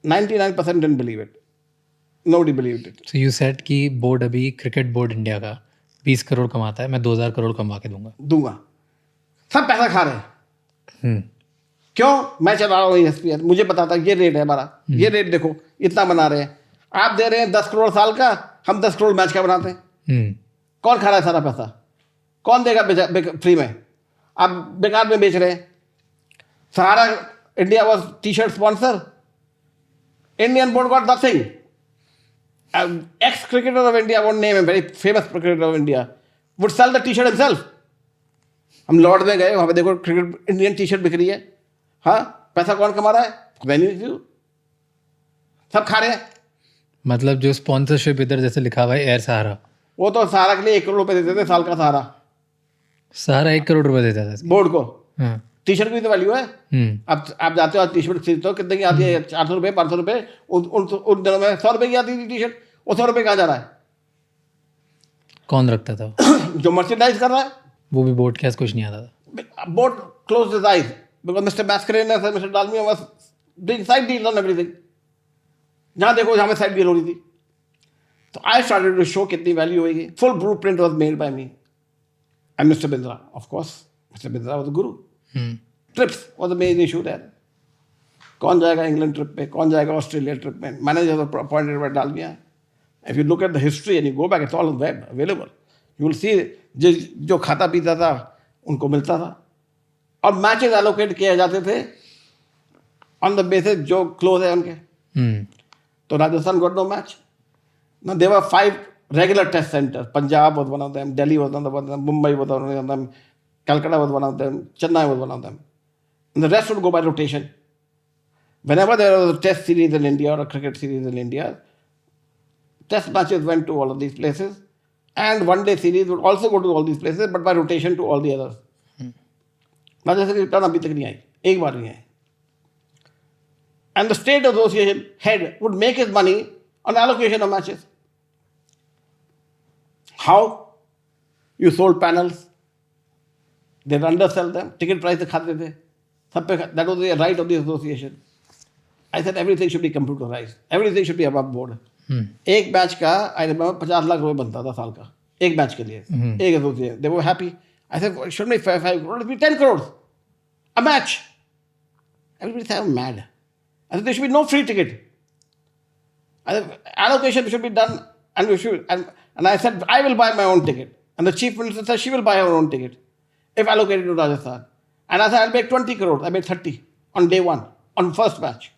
99% didn't believe it. Nobody believed it. So you said कि board अभी cricket board India का 20 करोड़ कमाता है, मैं 2,000 करोड़ कमा के दूंगा. सब पैसा खा रहे हैं. क्यों? मैं चला रहा हूँ ESPN, मुझे पता था ये रेट है हमारा, ये रेट देखो इतना बना रहे हैं. आप दे रहे हैं 10 करोड़ साल का, हम 10 करोड़ मैच का बनाते हैं. कौन खा रहा है सारा पैसा? कौन देगा फ्री में? आप बेकार में बेच रहे हैं. Sahara India was T-shirt sponsor. Indian board got nothing. Ex-cricketer of India, I won't name him, very famous cricketer of India, would sell the t-shirt himself. हम लॉर्ड में गए, वहाँ पे देखो क्रिकेट इंडियन टी-शर्ट बिक रही है. हाँ, पैसा कौन कमा रहा है? वेन्यू सब खा रहे हैं. मतलब जो स्पॉन्सरशिप इधर जैसे लिखा हुआ है एयर सहारा, वो तो सहारा के लिए 1 करोड़ रुपए देते थे साल का. सहारा 1 करोड़ रुपए देता था बोर्ड को. टी-शर्ट की तो वैल्यू है. अब आप जाते हो, टी-शर्ट खरीदते हो, कितने की आती है? 400 रुपये, 500 रुपये. उन दिनों में 100 रुपये की आती थी टी-शर्ट. वो 100 रुपये कहाँ जा रहा है? कौन रखता था? जो मर्चेंडाइज कर रहा है. वो भी बोर्ड के पास कुछ नहीं आता था. Board close his eyes because mister Mascarenhas and mister Dalmiya was doing side deal on everything. जहाँ देखो जहाँ में साइड डील हो रही थी. तो आई स्टार्टेड टू शो कितनी वैल्यू होगी. Full blueprint was made by me and mister Bindra. Of course mister Bindra was the guru. Trips was the main issue there. कौन जाएगा इंग्लैंड ट्रिप पे, कौन जाएगा ऑस्ट्रेलिया ट्रिप में? Manager appointed by Dalmiya. If you look at the history and you go back, it's all web available. You will see जो खाता पीता था उनको मिलता था. और मैचेस एलोकेट किए जाते थे ऑन द बेसिस जो क्लोज है उनके. तो Rajasthan got no match. Now there were 5 regular test centers. Punjab was one of them, Delhi was one of them, Mumbai was one of them, Calcutta was one of them, Chennai was one of them. And the rest would go by rotation. Whenever there was a test series in India or a cricket series in India, test matches went to all of these places. And one day series would also go to all these places, but by rotation to all the others. Rajasthan return अभी तक नहीं आई, एक बार नहीं आई. And the state association head would make his money on allocation of matches. How? You sold panels. They'd undersell them. Ticket price दिखाते थे. That was the right of the association. I said everything should be computerized. Everything should be above board. एक match का I remember 50 lakh रुपए बनता था साल का. एक मैच के लिए. एक association. They were happy. I said, shouldn't be 5 crores, it should be 10 crores. A match. Everybody said, I'm mad. I said, there should be no free ticket. I said, allocation should be done, and I said, I will buy my own ticket. And the chief minister said she will buy her own ticket if allocated to Rajasthan. And I said, I'll make 20 crores. I made 30 on day one, on first match.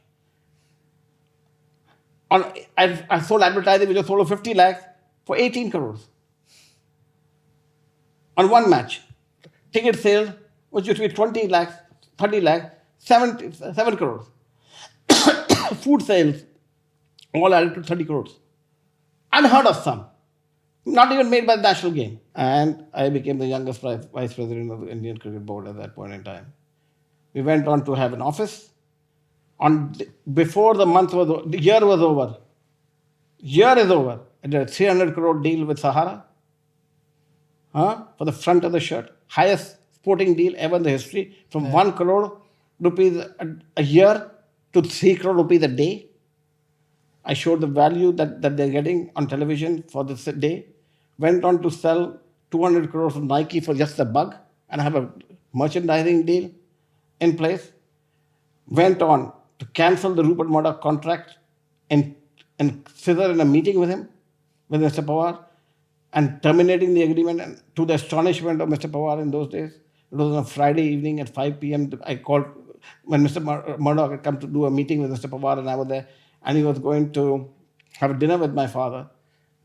I sold advertising which was sold for 50 lakhs for 18 crores. On one match. Ticket sales, which used to be 20 lakhs, 30 lakhs, 7 crores. Food sales, all added to 30 crores. Unheard of sum. Not even made by the national game. And I became the youngest vice president of the Indian Cricket Board at that point in time. We went on to have an office. Before the year was over. Year is over. I did a 300 crore deal with Sahara. For the front of the shirt. Highest sporting deal ever in the history. From 1 crore rupees a year to 3 crore rupees a day. I showed the value that they're getting on television for this day. Went on to sell 200 crores of Nike for just a bug and have a merchandising deal in place. Went on to cancel the Rupert Murdoch contract and scissor in a meeting with him, with Mr. Pawar, and terminating the agreement. And to the astonishment of Mr. Pawar in those days, it was on a Friday evening at 5 p.m. I called when Mr. Murdoch had come to do a meeting with Mr. Pawar, and I was there, and he was going to have a dinner with my father.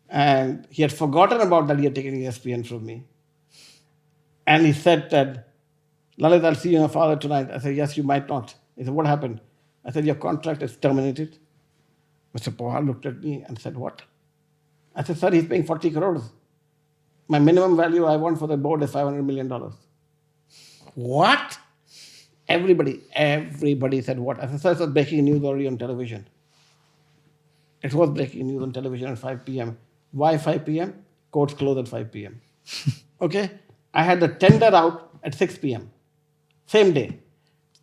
And he had forgotten about that he had taken ESPN from me. And he said that, Lalit, I'll see your father tonight. I said, yes, you might not. He said, what happened? I said, your contract is terminated. Mr. Pawar looked at me and said, what? I said, sir, he's paying 40 crores. My minimum value I want for the board is $500 million. What? Everybody said what? I said, sir, it was breaking news already on television. It was breaking news on television at 5 p.m. Why 5 p.m.? Courts close at 5 p.m. Okay? I had the tender out at 6 p.m. Same day.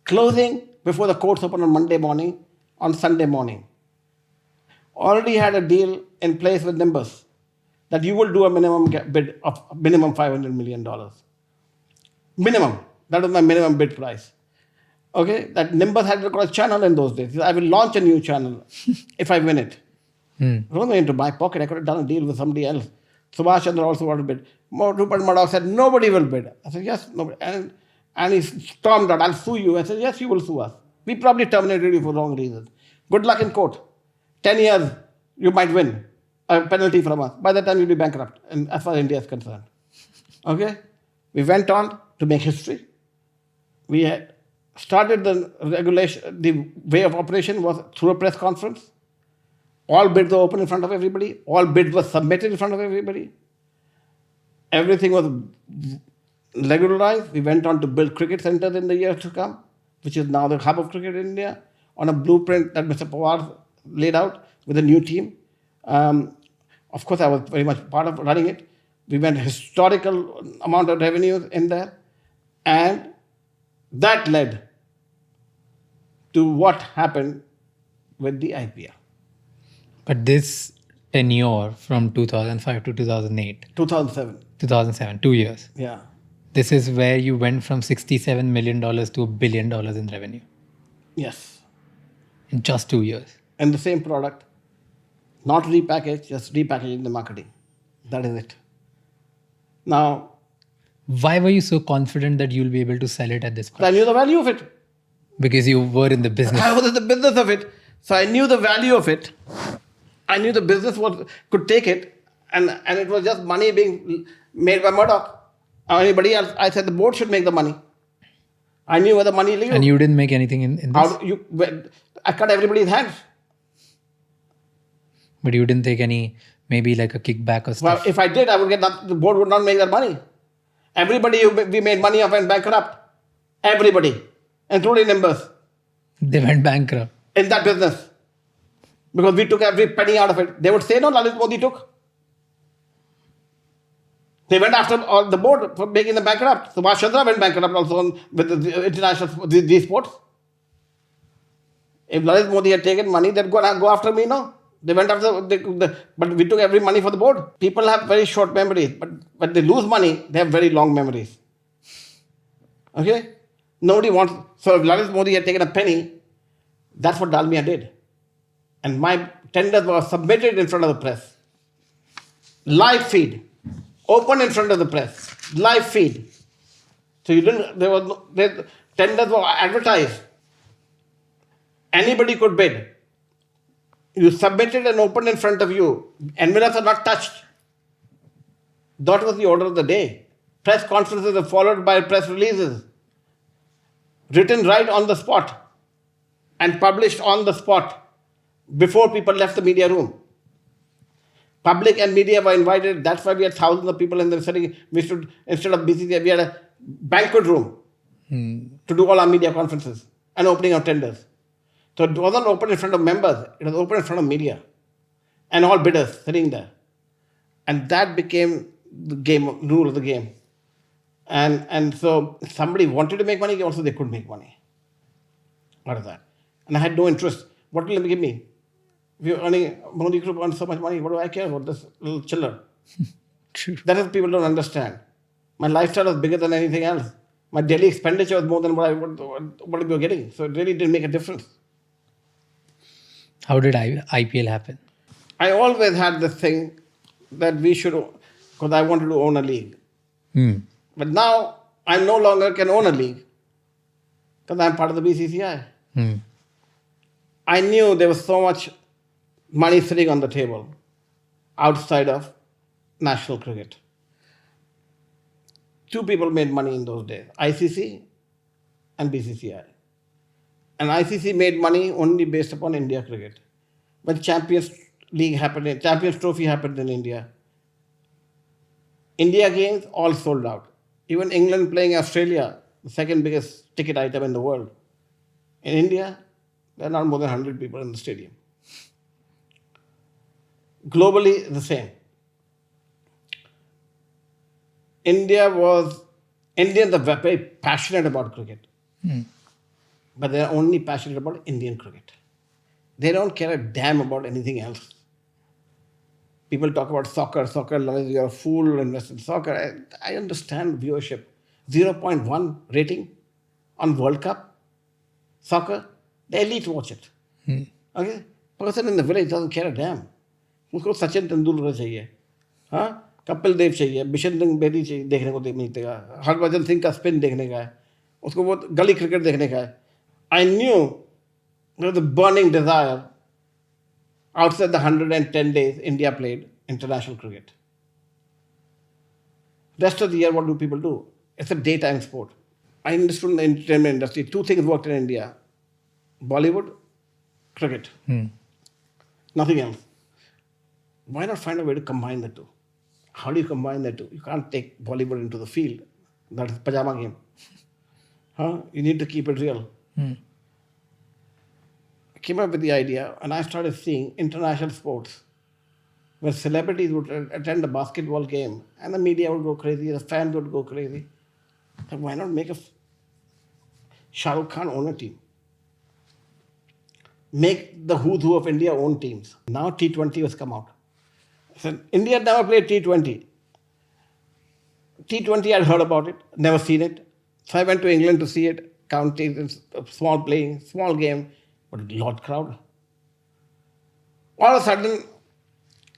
Closing before the courts open on Monday morning, on Sunday morning. Already had a deal in place with Nimbus that you will do a minimum bid of minimum $500 million. Minimum. That was my minimum bid price. Okay? That Nimbus had got a channel in those days. I will launch a new channel if I win it. It wasn't into my pocket. I could have done a deal with somebody else. Subhash Chandra also wanted to bid. Rupert Murdoch said, nobody will bid. I said, yes, nobody. And he stormed out, I'll sue you. I said, yes, you will sue us. We probably terminated you for wrong reasons. Good luck in court. 10 years, you might win a penalty from us. By the time you'll be bankrupt, and as far as India is concerned. Okay? We went on to make history. We had started the regulation, the way of operation was through a press conference. All bids were open in front of everybody. All bids were submitted in front of everybody. Everything was regularized. We went on to build cricket centers in the years to come, which is now the hub of cricket in India, on a blueprint that Mr. Pawar laid out with a new team. Of course, I was very much part of running it. We went historical amount of revenues in there. And that led to what happened with the IPL. But this tenure from 2005 to 2008, 2007. 2 years. Yeah. This is where you went from $67 million to $1 billion in revenue Yes. in just 2 years. And the same product, not repackaged, just repackaging the marketing. That is it. Now, Why were you so confident that you'll be able to sell it at this I price? knew the value of it. Because you were in the business. I was in the business of it. So I knew the value of it. I knew the business could take it. And it was just money being made by Murdoch or anybody else. I said the board should make the money. I knew where the money lay. And you didn't make anything in this? I cut everybody's hands. But you didn't take any, maybe like a kickback or stuff? Well, if I did, I would get the board would not make that money. Everybody we made money off went bankrupt. Everybody, including members. They went bankrupt. In that business. Because we took every penny out of it. They would say, no, Lalit Modi took. They went after all the board for making them bankrupt. Subhash Chandra went bankrupt also with the international these sports. If Lalit Modi had taken money, they'd go after me, no? They went after, but we took every money for the board. People have very short memories, but when they lose money, they have very long memories. Okay? Nobody wants, so if Lalit Modi had taken a penny, that's what Dalmia did. And my tenders were submitted in front of the press. Live feed. Open in front of the press. Live feed. So tenders were advertised. Anybody could bid. You submitted and opened in front of you. Envelopes are not touched. That was the order of the day. Press conferences are followed by press releases. Written right on the spot. And published on the spot. Before people left the media room. Public and media were invited. That's why we had thousands of people in the setting. Instead of BCCI, we had a banquet room to do all our media conferences and opening of tenders. So it wasn't open in front of members. It was open in front of media and all bidders sitting there. And that became the rule of the game. And so if somebody wanted to make money, also they could make money. What is that? And I had no interest. What will they give me? If you're earning, Modi Group earns so much money, what do I care about this little chiller? True. That is people don't understand. My lifestyle was bigger than anything else. My daily expenditure was more than what we were getting. So it really didn't make a difference. How did IPL happen? I always had this thing that we should, because I wanted to own a league. But now I no longer can own a league because I'm part of the BCCI. I knew there was so much money sitting on the table outside of national cricket. Two people made money in those days, ICC and BCCI. And ICC made money only based upon India cricket. When Champions Trophy happened in India, India games all sold out. Even England playing Australia, the second biggest ticket item in the world. In India, there are not more than 100 people in the stadium. Globally, the same. Indians are very passionate about cricket. But they are only passionate about Indian cricket. They don't care a damn about anything else. People talk about soccer, you're a fool, invest in soccer. I understand viewership. 0.1 rating on World Cup, soccer, the elite watch it. Okay? Person in the village doesn't care a damn. उसको सचिन तेंदुलकर चाहिए, हाँ, कपिल देव चाहिए, बिशन सिंह बेदी चाहिए, देखने को मिलेगा, हरभजन सिंह का spin देखने का है, उसको वो गली क्रिकेट देखने का है. I knew there was a burning desire outside the 110 days India played international cricket. Rest of the year, what do people do? It's a daytime sport. I understood in the entertainment industry, two things worked in India: Bollywood, cricket. Nothing else. Why not find a way to combine the two? How do you combine the two? You can't take Bollywood into the field. That is pajama game. Huh? You need to keep it real. I came up with the idea, and I started seeing international sports where celebrities would attend a basketball game and the media would go crazy, the fans would go crazy. So why not make a Shah Rukh Khan own a team? Make the who's who of India own teams. Now T20 has come out. So India never played T20. T20, I'd heard about it, never seen it. So I went to England to see it. Counties, small playing, small game, but a lot crowd. All of a sudden,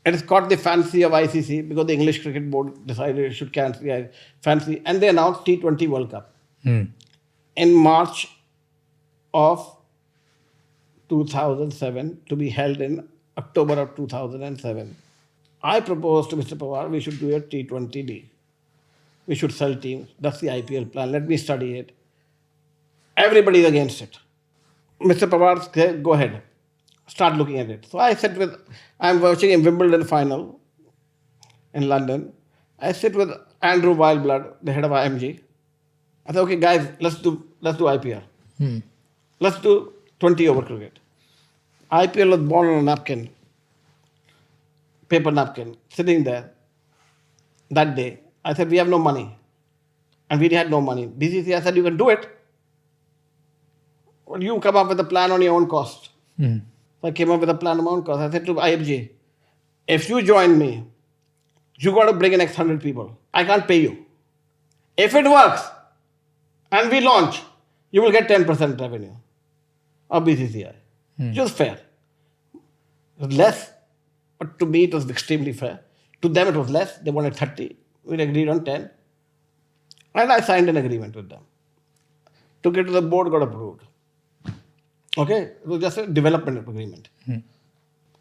it has caught the fancy of ICC because the English Cricket Board decided it should catch the fancy, and they announced T20 World Cup in March of 2007 to be held in October of 2007. I proposed to Mr. Pawar we should do a T20 league. We should sell teams. That's the IPL plan. Let me study it. Everybody is against it. Mr. Pawar said, go ahead. Start looking at it. So I'm watching a Wimbledon final in London. I sit with Andrew Wildblood, the head of IMG. I said, okay, guys, let's do IPL. Let's do 20 over cricket. IPL was born on a napkin, paper napkin, sitting there that day. I said, we have no money. And we had no money. BCCI said, you can do it. Well, you come up with a plan on your own cost. So I came up with a plan on my own cost. I said to IFG, if you join me, you got to bring in X 100 people. I can't pay you. If it works and we launch, you will get 10% revenue of BCCI. Just fair. It was less, but to me it was extremely fair. To them it was less. They wanted 30. We agreed on 10. And I signed an agreement with them. Took it to the board, got approved. Okay, it was just a development agreement.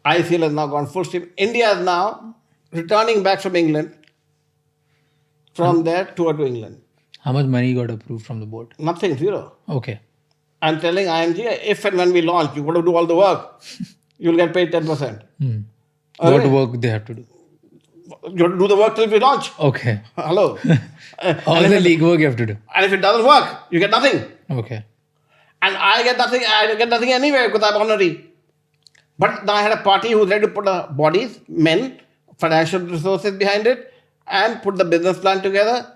ICL has now gone full steam. India is now returning back from England, from their tour to England. How much money got approved from the board? Nothing, zero. Okay. I'm telling IMG, if and when we launch, you got to do all the work. You'll get paid 10%. What work they have to do? You have to do the work till we launch. Okay. Hello. All the league work you have to do. And if it doesn't work, you get nothing. Okay. And I get nothing anyway because I'm honorary. But now I had a party who was ready to put the bodies, men, financial resources behind it, and put the business plan together.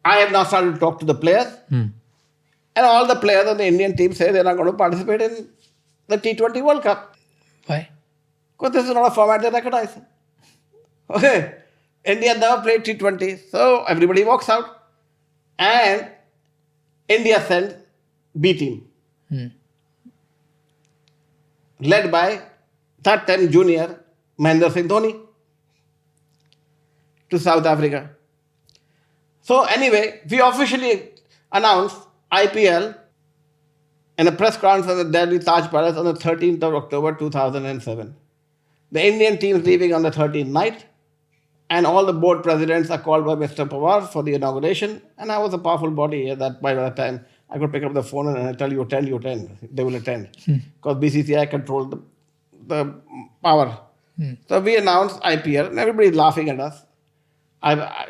I have now started to talk to the players. And all the players on the Indian team say they're not going to participate in the T20 World Cup. Why? Because this is not a format they recognize. Okay. India never played T20, so everybody walks out. And India sends B team. Led by that time junior Mahendra Singh Dhoni to South Africa. So anyway, we officially announced IPL in a press conference at the Delhi Taj Palace on the 13th of October 2007. The Indian team is leaving on the 13th night, and all the board presidents are called by Mr. Pawar for the inauguration. And I was a powerful body that by that time. I could pick up the phone and I tell you attend. They will attend. Because BCCI controlled the power. So we announced IPL and everybody is laughing at us.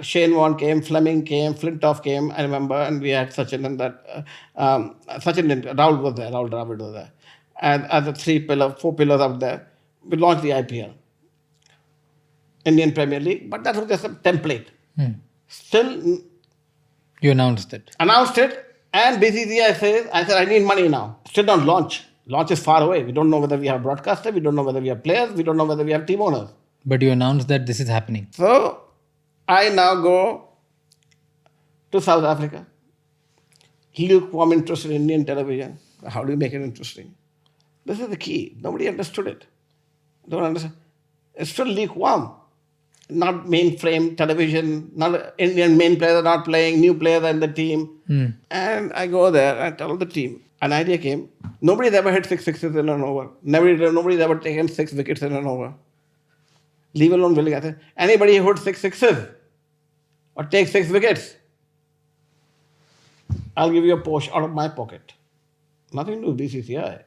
Shane Warne came, Fleming came, Flintoff came, I remember, and we had Sachin and that. Sachin didn't, Rahul was there, Rahul Dravid was there. And as the 4 pillars out there, we launched the IPL, Indian Premier League, but that was just a template. Still You announced it. announced it, and BCCI says, I need money now. Still not launch. Launch is far away. We don't know whether we have broadcaster, we don't know whether we have players, we don't know whether we have team owners. But you announced that this is happening. So I now go to South Africa. Lukewarm interest in Indian television. How do you make it interesting? This is the key. Nobody understood it. Don't understand. It's still lukewarm. Not mainframe television, not Indian main players are not playing, new players are in the team. And I go there and tell the team. An idea came. Nobody's ever hit 6 sixes in an over. Nobody's ever taken 6 wickets in an over. Leave alone Willie. I said, anybody who hits 6 sixes or takes 6 wickets, I'll give you a Porsche out of my pocket. Nothing to do with BCCI.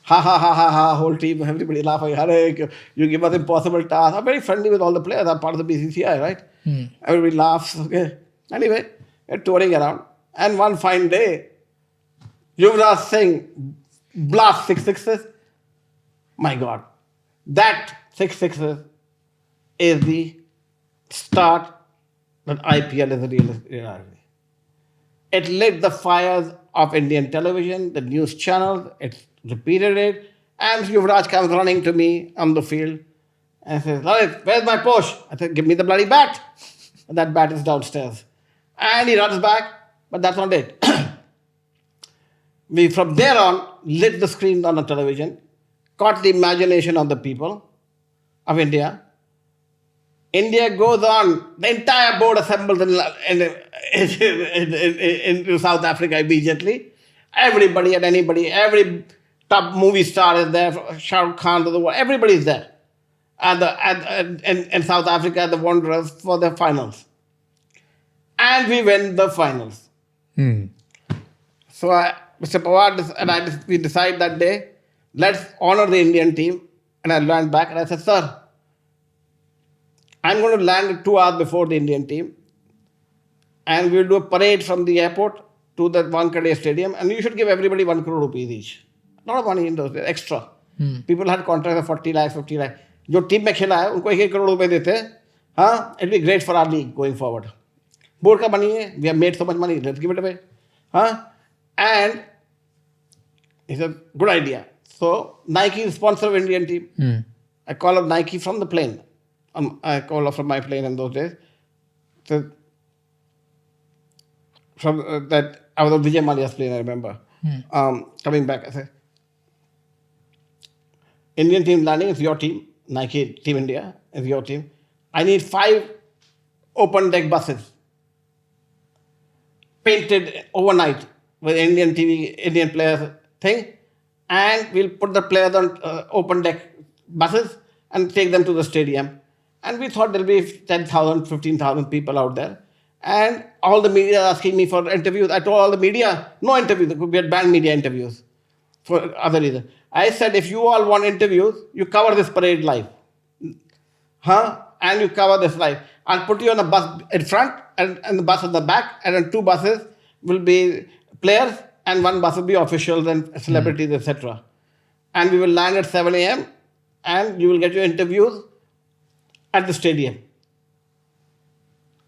Ha ha ha ha ha, whole team, everybody laughing. Hare, you give us impossible tasks. I'm very friendly with all the players. I'm part of the BCCI, right? Everybody laughs. Okay. Anyway, we're touring around. And one fine day, Yuvraj Singh blasts 6 sixes. My God. That 6 sixes is the start that IPL is a reality. It lit the fires of Indian television, the news channels, it repeated it, and Yuvraj comes running to me on the field and says, Lalit, where's my Porsche? I said, give me the bloody bat. And that bat is downstairs. And he runs back, but that's not it. We, from there on, lit the screen on the television, caught the imagination of the people of India. India goes on, the entire board assembles in South Africa immediately. Everybody and anybody, every top movie star is there, Shah Rukh Khan to the world, everybody is there. In South Africa, the Wanderers for the finals. And we win the finals. So Mr. Pawar and we decide that day, let's honor the Indian team. And I learned back and I said, sir, I'm going to land 2 hours before the Indian team. And we'll do a parade from the airport to the Wankhede Stadium. And you should give everybody 1 crore rupees each. A lot of money in those days, extra. People had contracts of 40 lakhs, 50 lakhs. जो team में खेला है उनको 1 crore रुपए देते हैं. हाँ, it'll be great for our league going forward. Board का money है, we have made so much money, let's give it away. हाँ, and it's a good idea. So Nike is sponsor of Indian team. I call up Nike from the plane. I call up from my plane in those days. So from that, I was on Vijay Malia's plane, I remember. Coming back, I said, Indian team landing, it's your team. Nike Team India is your team. I need 5 open deck buses painted overnight with Indian players thing, and we'll put the players on open deck buses and take them to the stadium. And we thought there'll be 10,000, 15,000 people out there. And all the media asking me for interviews. I told all the media, no interviews. We had banned media interviews for other reasons. I said, if you all want interviews, you cover this parade live. And you cover this live. I'll put you on a bus in front and the bus in the back. And then 2 buses will be players and 1 bus will be officials and celebrities, etc. And we will land at 7 a.m. and you will get your interviews at the stadium.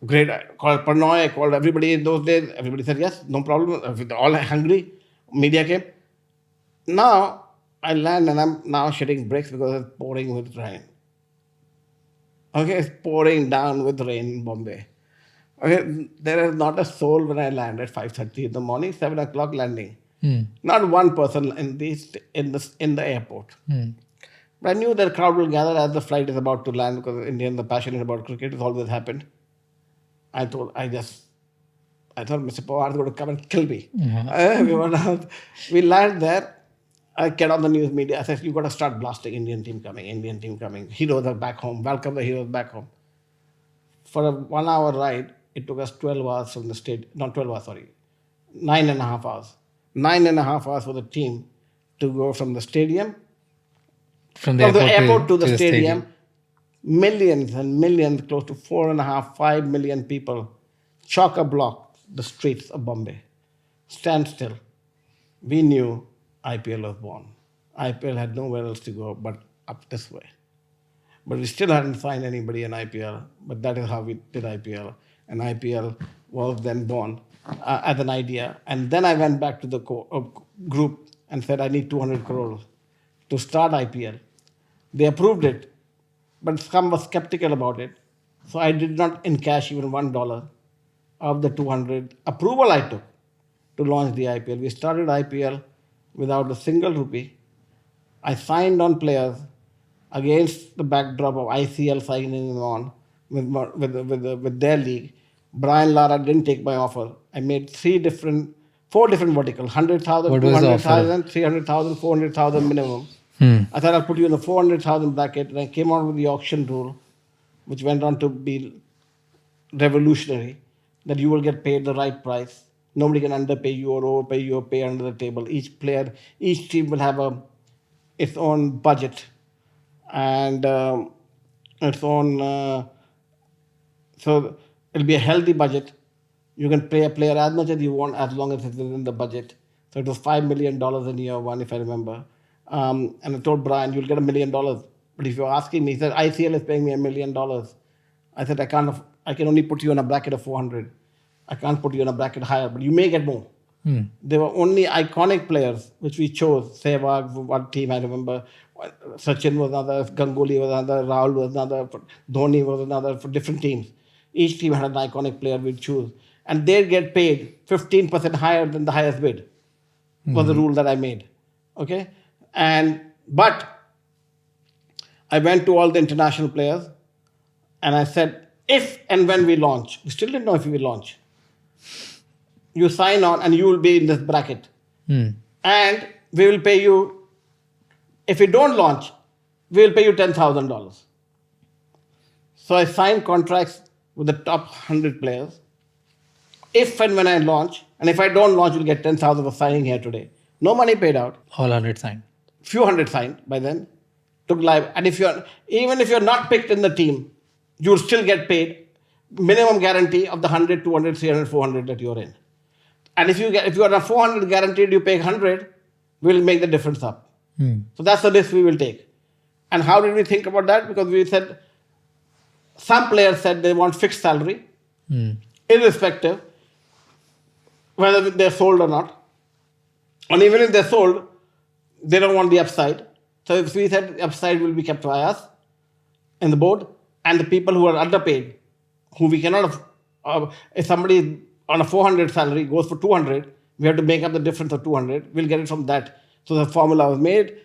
Great. I called Parnoy, I called everybody in those days. Everybody said, yes, no problem. All hungry. Media came. Now, I land and I'm now shitting bricks because it's pouring with rain. Okay, it's pouring down with rain in Bombay. Okay, there is not a soul when I land at 5:30 in the morning, 7 o'clock landing. Not one person in the airport. But I knew that crowd will gather as the flight is about to land because Indians are passionate about cricket. It's always happened. I thought Mr. Pawar is going to come and kill me. We land there. I get on the news media. I said, you've got to start blasting Indian team coming. Heroes are back home. Welcome the heroes back home. For a 1 hour ride, it took us 12 hours from the state. Not 12 hours, sorry. 9.5 hours. 9.5 hours for the team to go from the stadium, from the airport to the stadium. millions and millions, close to 4.5, 5 million people, chock-a-block the streets of Bombay. Stand still. We knew IPL was born. IPL had nowhere else to go but up this way. But we still hadn't signed anybody in IPL, but that is how we did IPL. And IPL was then born as an idea. And then I went back to the group and said, I need 200 crores to start IPL. They approved it, but some were skeptical about it. So I did not encash even $1 of the 200 approval I took to launch the IPL. We started IPL without a single rupee. I signed on players against the backdrop of ICL signing on with their league. Brian Lara didn't take my offer. I made four different verticals: 100,000, What was the 200,000, 300,000, 400,000 minimum. I thought I'll put you in the 400,000 bracket, and I came out with the auction rule, which went on to be revolutionary, that you will get paid the right price. Nobody can underpay you or overpay you or pay under the table. Each team will have its own budget and its own. So it'll be a healthy budget. You can pay a player as much as you want as long as it's within the budget. So it was $5 million in year one, if I remember. And I told Brian, you'll get $1 million. But if you're asking me, he said, ICL is paying me $1 million. I said, I can only put you in a bracket of 400. I can't put you in a bracket higher, but you may get more. There were only iconic players which we chose. Sehwag, one team I remember. Sachin was another, Ganguly was another, Rahul was another, Dhoni was another, for different teams. Each team had an iconic player we'd choose. And they'd get paid 15% higher than the highest bid. Was the rule that I made. Okay? But I went to all the international players and I said, if and when we launch, we still didn't know if we will launch. You sign on and you will be in this bracket. And we will pay you, if we don't launch, we will pay you $10,000. So I signed contracts with the top 100 players. If and when I launch, and if I don't launch, you'll get 10,000 for signing here today. No money paid out. All 100 signed. Few hundred signed by then. Took live. And even if you're not picked in the team, you'll still get paid minimum guarantee of the 100, 200, 300, 400 that you're in. And if you are a 400 guaranteed, you pay 100, we'll make the difference up. So that's the risk we will take. And how did we think about that? Because we said, some players said they want fixed salary, irrespective whether they're sold or not. And even if they're sold, they don't want the upside. So if we said the upside will be kept by us in the board, and the people who are underpaid, who we cannot, if somebody on a 400 salary goes for 200, we have to make up the difference of 200. We'll get it from that. So the formula was made,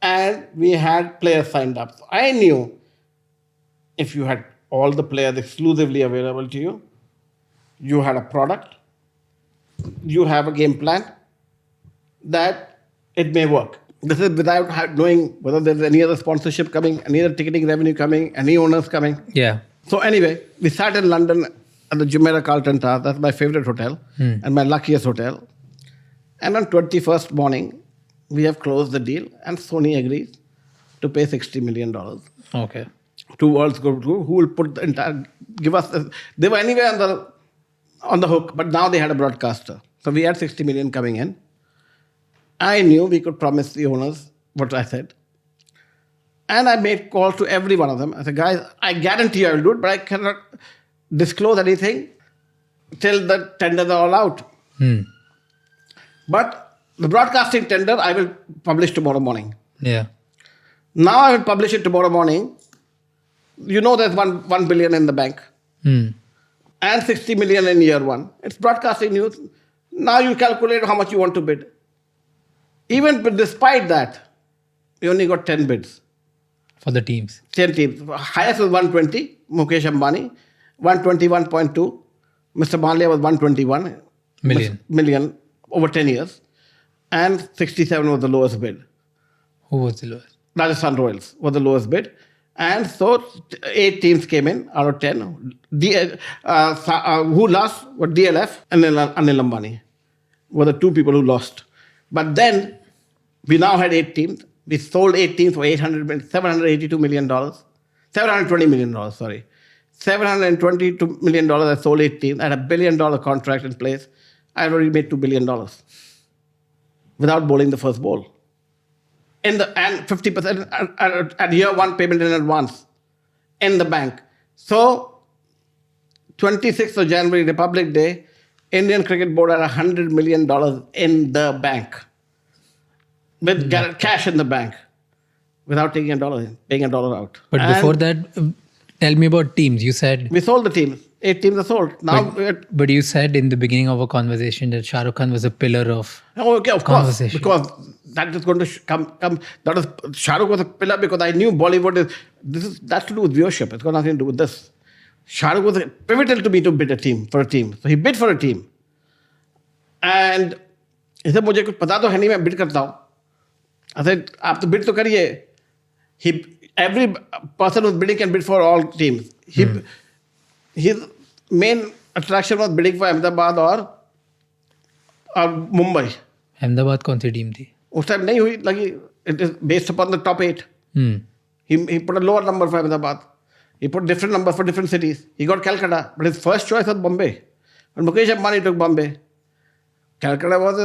and we had players signed up. So I knew if you had all the players exclusively available to you, you had a product, you have a game plan, that it may work. This is without knowing whether there's any other sponsorship coming, any other ticketing revenue coming, any owners coming. Yeah. So anyway, we sat in London at the Jumeirah Carlton Tower. That's my favorite hotel and my luckiest hotel. And on 21st morning, we have closed the deal, and Sony agrees to pay $60 million. Okay. To World's Group, who will put the entire, give us, they were anyway on the hook, but now they had a broadcaster. So we had 60 million coming in. I knew we could promise the owners what I said. And I made calls to every one of them. I said, guys, I guarantee I will do it, but I cannot disclose anything till the tenders are all out. But the broadcasting tender, I will publish tomorrow morning. Yeah. Now I will publish it tomorrow morning. You know there's 1 billion in the bank. And 60 million in year one. It's broadcasting news. Now you calculate how much you want to bid. Even despite that, we only got 10 bids. For the teams. 10 teams. Highest was 120, Mukesh Ambani. 121.2. Mr. Malia was 121 million over 10 years. And 67 was the lowest bid. Who was the lowest? Rajasthan Royals was the lowest bid. And so 8 teams came in out of 10. Who lost were DLF and Anil Ambani were the 2 people who lost. But then we now had 8 teams. We sold 8 teams for $782 million. $720 million, sorry. $722 million, I sold 8 teams. I had $1 billion contract in place. I already made $2 billion without bowling the first ball. And 50% at year one payment in advance in the bank. So, 26th of January, Republic Day, Indian Cricket Board had $100 million in the bank with cash in the bank without taking a dollar in, paying a dollar out. But before that, tell me about teams. You said... We sold the teams. 8 teams are sold. Now, but you said in the beginning of our conversation that Shah Rukh Khan was a pillar of conversation. Because that is going to come. That is, Shah Rukh was a pillar because I knew Bollywood that's to do with viewership. It's got nothing to do with this. Shah Rukh was pivotal to me to bid for a team. So he bid for a team. And he said, मुझे कुछ पता तो है नहीं मैं bid करता हूँ. I said, आप तो bid तो करिए. Every person who's bidding can bid for all teams. His main attraction was bidding for Ahmedabad or Mumbai. Ahmedabad कौन सी team थी? उस time नहीं हुई लगी. It is based upon the top 8. He put a lower number for Ahmedabad. He put different numbers for different cities. He got Calcutta, but his first choice was Bombay. And Mukesh Ambani took Bombay. Calcutta was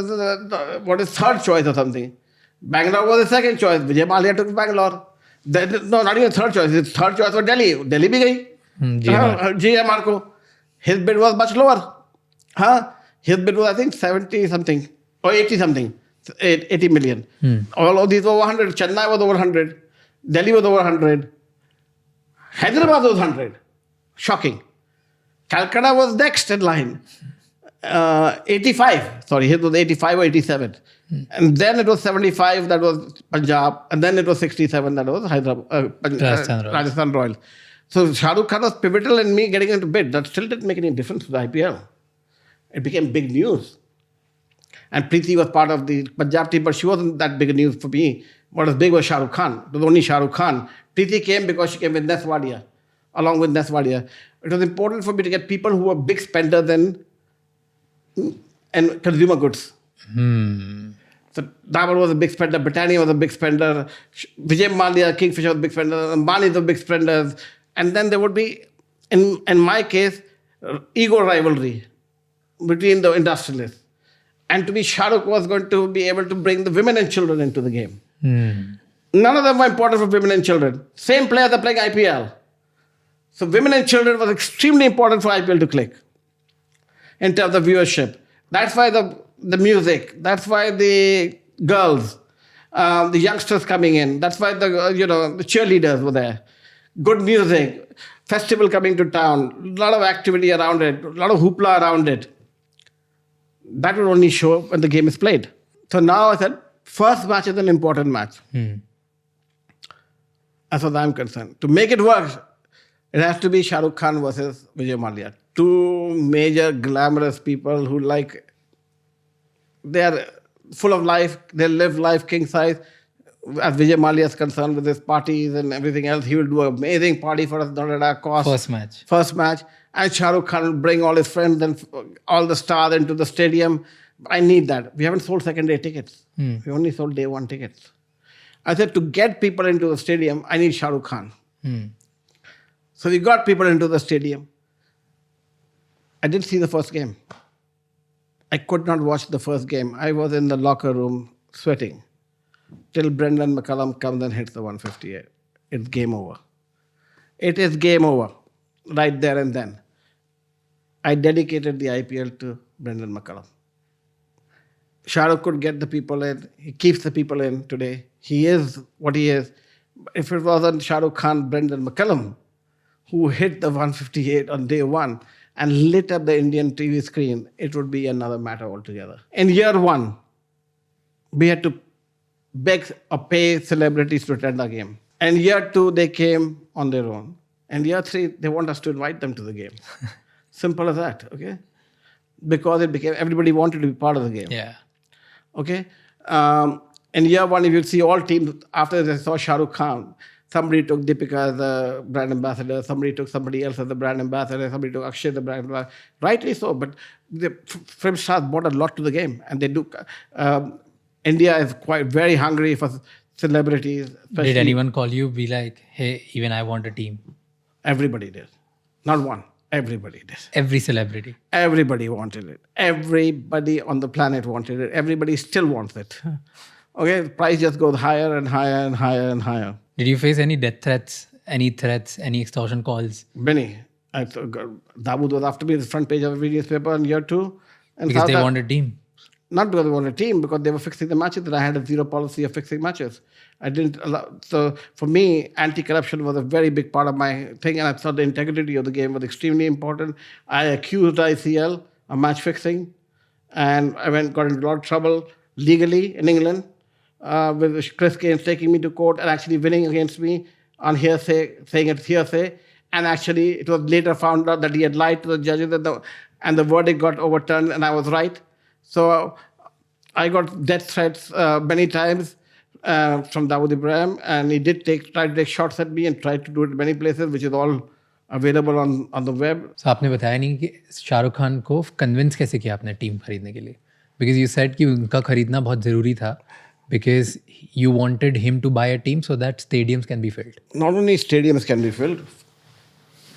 his third choice or something. Bangalore was his second choice. Vijay Mallya took Bangalore. No, not even third choice. His third choice was Delhi. Delhi bhi gayi. GMR ko. His bid was much lower. His bid was, I think, 70 something or 80 something. 80 million. All of these were over 100. Chennai was over 100. Delhi was over 100. Hyderabad was 100. Shocking. Calcutta was next in line. 85. Sorry, it was 85 or 87. And then it was 75, that was Punjab. And then it was 67, that was Rajasthan Royals. So Shah Rukh Khan was pivotal in me getting into bid. That still didn't make any difference to the IPL. It became big news. And Preeti was part of the Punjab team, but she wasn't that big a news for me. What was big was Shah Rukh Khan. It was only Shah Rukh Khan. Preeti came because she came with Ness Wadia, along with Ness Wadia. It was important for me to get people who were big spenders and consumer goods. So Dabur was a big spender, Britannia was a big spender, Vijay Mallya, Kingfisher was a big spender, Ambani was big spenders. And then there would be, in my case, ego rivalry between the industrialists. And to me, Shah Rukh was going to be able to bring the women and children into the game. None of them were important for women and children. Same players are playing IPL. So women and children was extremely important for IPL to click in terms of viewership. That's why the music, that's why the girls, the youngsters coming in, that's why the cheerleaders were there. Good music, festival coming to town, a lot of activity around it, a lot of hoopla around it. That will only show when the game is played. So now I said, first match is an important match. As far as I'm concerned. To make it work, it has to be Shah Rukh Khan versus Vijay Mallya. Two major glamorous people who they are full of life, they live life king size. As Vijay Mallya is concerned with his parties and everything else, he will do an amazing party for us, not at our cost. First match. And Shah Rukh Khan will bring all his friends and all the stars into the stadium. I need that. We haven't sold second day tickets. We only sold day one tickets. I said, to get people into the stadium, I need Shah Rukh Khan. So we got people into the stadium. I didn't see the first game. I could not watch the first game. I was in the locker room sweating till Brendan McCullum comes and hits the 158. It's game over. It is game over right there and then. I dedicated the IPL to Brendan McCullum. Shah Rukh could get the people in. He keeps the people in today. He is what he is. If it wasn't Shah Rukh Khan, Brendan McCullum, who hit the 158 on day one and lit up the Indian TV screen, it would be another matter altogether. In year one, we had to beg or pay celebrities to attend our game. And year two, they came on their own. And year three, they want us to invite them to the game. Simple as that, okay? Because it became, everybody wanted to be part of the game. Yeah. Okay? In year one, if you see all teams, after they saw Shah Rukh Khan, somebody took Deepika as the brand ambassador, somebody took somebody else as the brand ambassador, somebody took Akshay the brand ambassador. Rightly so, but the film stars brought a lot to the game. And they do. India is quite very hungry for celebrities. Did especially- anyone call you, be like, hey, even I want a team? Everybody did. Not one. Everybody did. Every celebrity. Everybody wanted it. Everybody on the planet wanted it. Everybody still wants it. Okay, the price just goes higher and higher and higher and higher. Did you face any death threats, any extortion calls? Many. Dawood was after me at the front page of every newspaper in year 2. And Because they South- want a team. Not because they wanted a team, because they were fixing the matches, and I had a zero policy of fixing matches. I didn't allow. So for me, anti-corruption was a very big part of my thing, and I thought the integrity of the game was extremely important. I accused ICL of match fixing, and I got into a lot of trouble legally in England with Chris Gaines taking me to court and actually winning against me on hearsay, saying it's hearsay. And actually, it was later found out that he had lied to the judges, and the verdict got overturned, and I was right. So I got death threats many times from Dawood Ibrahim, and he did try to take shots at me and tried to do it in many places, which is all available on the web. So आपने बताया नहीं कि शाहरुख खान को convince कैसे किया आपने team खरीदने के लिए? Because you said कि उनका खरीदना बहुत ज़रूरी था, because you wanted him to buy a team so that stadiums can be filled. Not only stadiums can be filled,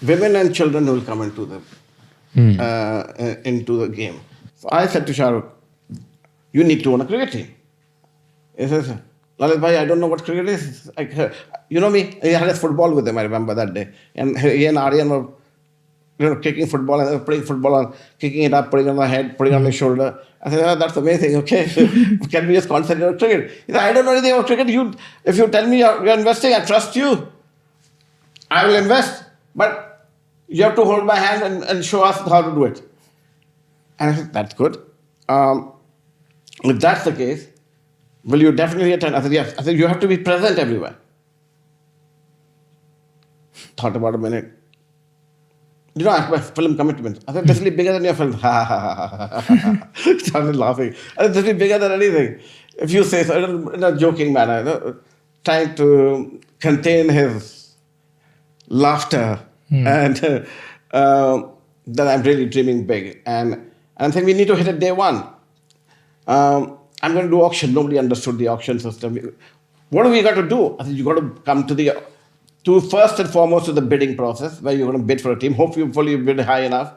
women and children will come into the game. So I said to Shah Rukh, you need to own a cricket team. He says, Lalit bhai, I don't know what cricket is. You know me, he had a football with him, I remember that day. And he and Aryan were kicking football, and they were putting football on, kicking it up, putting it on the head, putting it on the shoulder. I said, that's amazing, okay. Can we just concentrate on cricket? He said, I don't know anything about cricket. If you tell me you're investing, I trust you. I will invest. But you have to hold my hand and show us how to do it. And I said, that's good. If that's the case, will you definitely attend? I said, yes. I said, you have to be present everywhere. Thought about a minute. You know, I have my film commitment. I said, this will be bigger than your film. Started laughing. I said, this will be bigger than anything. If you say so, in a joking manner, trying to contain his laughter. And then I'm really dreaming big. And I'm saying we need to hit it day one. I'm going to do auction. Nobody understood the auction system. What do we got to do? I said, you got to come to first and foremost to the bidding process, where you're going to bid for a team. Hopefully you bid high enough.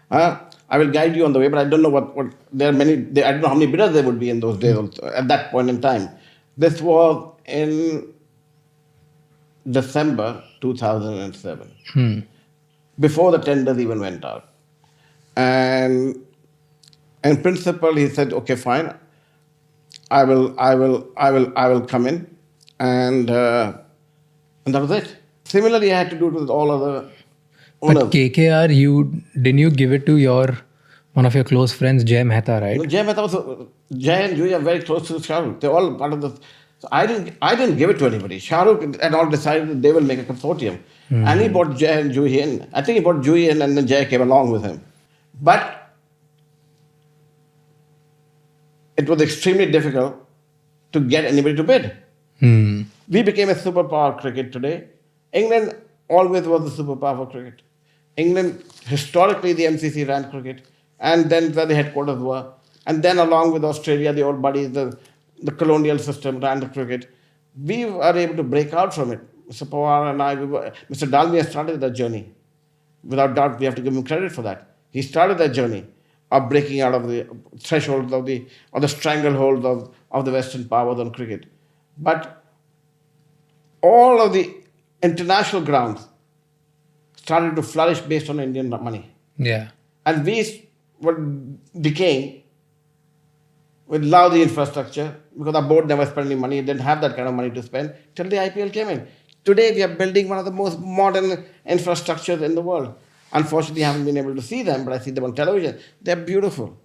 I will guide you on the way, but I don't know what there are many. I don't know how many bidders there would be in those days also, at that point in time. This was in December 2007, before the tenders even went out. And in principle, he said, "Okay, fine. I will come in," and that was it. Similarly, I had to do it with all other owners. But KKR, didn't you give it to one of your close friends, Jay Mehta, right? No, Jay Mehta Jay and Juhi are very close to Shah Rukh. They're all part of the. So I didn't give it to anybody. Shah Rukh had all decided that they will make a consortium, and he brought Jay and Juhi in. I think he brought Juhi in, and then Jay came along with him. But it was extremely difficult to get anybody to bid. We became a superpower cricket today. England always was the superpower for cricket. England, historically, the MCC ran cricket, and then where the headquarters were. And then along with Australia, the old buddies, the colonial system ran the cricket. We were able to break out from it. Mr. Pawar and I, Mr. Dalmia started that journey. Without doubt, we have to give him credit for that. He started that journey of breaking out of the thresholds or the stranglehold of the Western powers on cricket. But all of the international grounds started to flourish based on Indian money. Yeah. And we were decaying with lousy infrastructure because our board never spent any money. It didn't have that kind of money to spend till the IPL came in. Today, we are building one of the most modern infrastructures in the world. Unfortunately, I haven't been able to see them, but I see them on television. They're beautiful.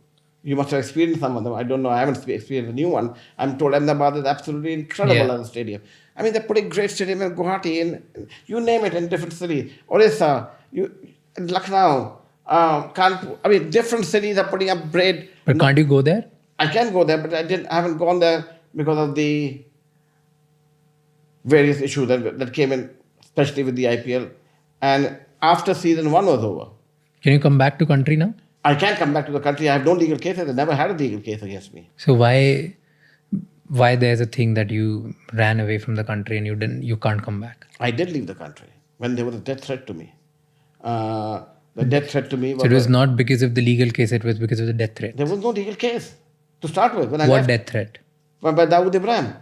You must have experienced some of them. I don't know. I haven't experienced a new one. I'm told Ahmedabad is absolutely incredible as a stadium. I mean, they're putting great stadium in Guwahati, in you name it, in different cities. Orissa, Lucknow, Kanpur. I mean, different cities are putting up great. But can't you go there? I can go there, but I haven't gone there because of the various issues that came in, especially with the IPL. And after season 1 was over. Can you come back to country now? I can't come back to the country. I have no legal cases. I never had a legal case against me. So why why there's a thing that you ran away from the country and you can't come back. I did leave the country when there was a death threat to me. The death threat to me was... So it was not because of the legal case, it was because of the death threat. There was no legal case to start with. When I What left. death threat? By Dawood Ibrahim.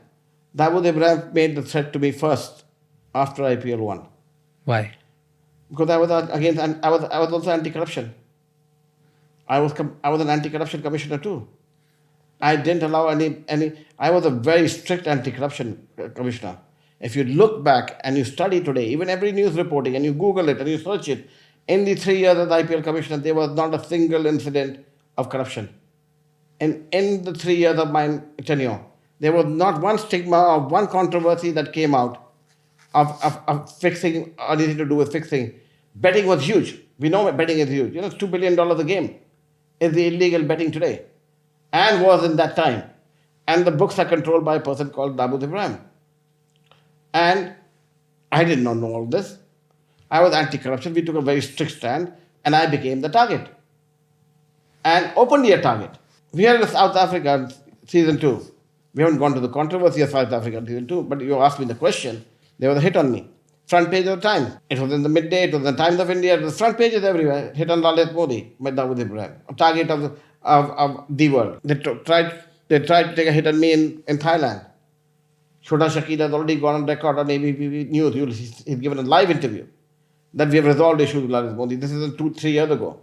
Dawood Ibrahim made the threat to me first after IPL won. Why? Because I was also anti-corruption. I was an anti-corruption commissioner too. I didn't allow any. I was a very strict anti-corruption commissioner. If you look back and you study today, even every news reporting, and you Google it and you search it, in the 3 years as IPL commissioner, there was not a single incident of corruption. And in the 3 years of my tenure, there was not one stigma or one controversy that came out of fixing or anything to do with fixing. Betting was huge. We know betting is huge. It's $2 billion a game is the illegal betting today, and was in that time. And the books are controlled by a person called Dawood Ibrahim. And I did not know all this. I was anti-corruption. We took a very strict stand, and I became the target. And openly a target. We are in South Africa season 2. We haven't gone to the controversy of South Africa season 2, but you asked me the question. There was a hit on me. Front page of the Times. It was in the midday, it was in the Times of India, the front pages everywhere. Hit on Lalit Modi by Dawood Ibrahim. A target of the world. They tried to take a hit on me in Thailand. Chota Shakil has already gone on record on ABP News. He's given a live interview that we have resolved issues with Lalit Modi. This is 2-3 years ago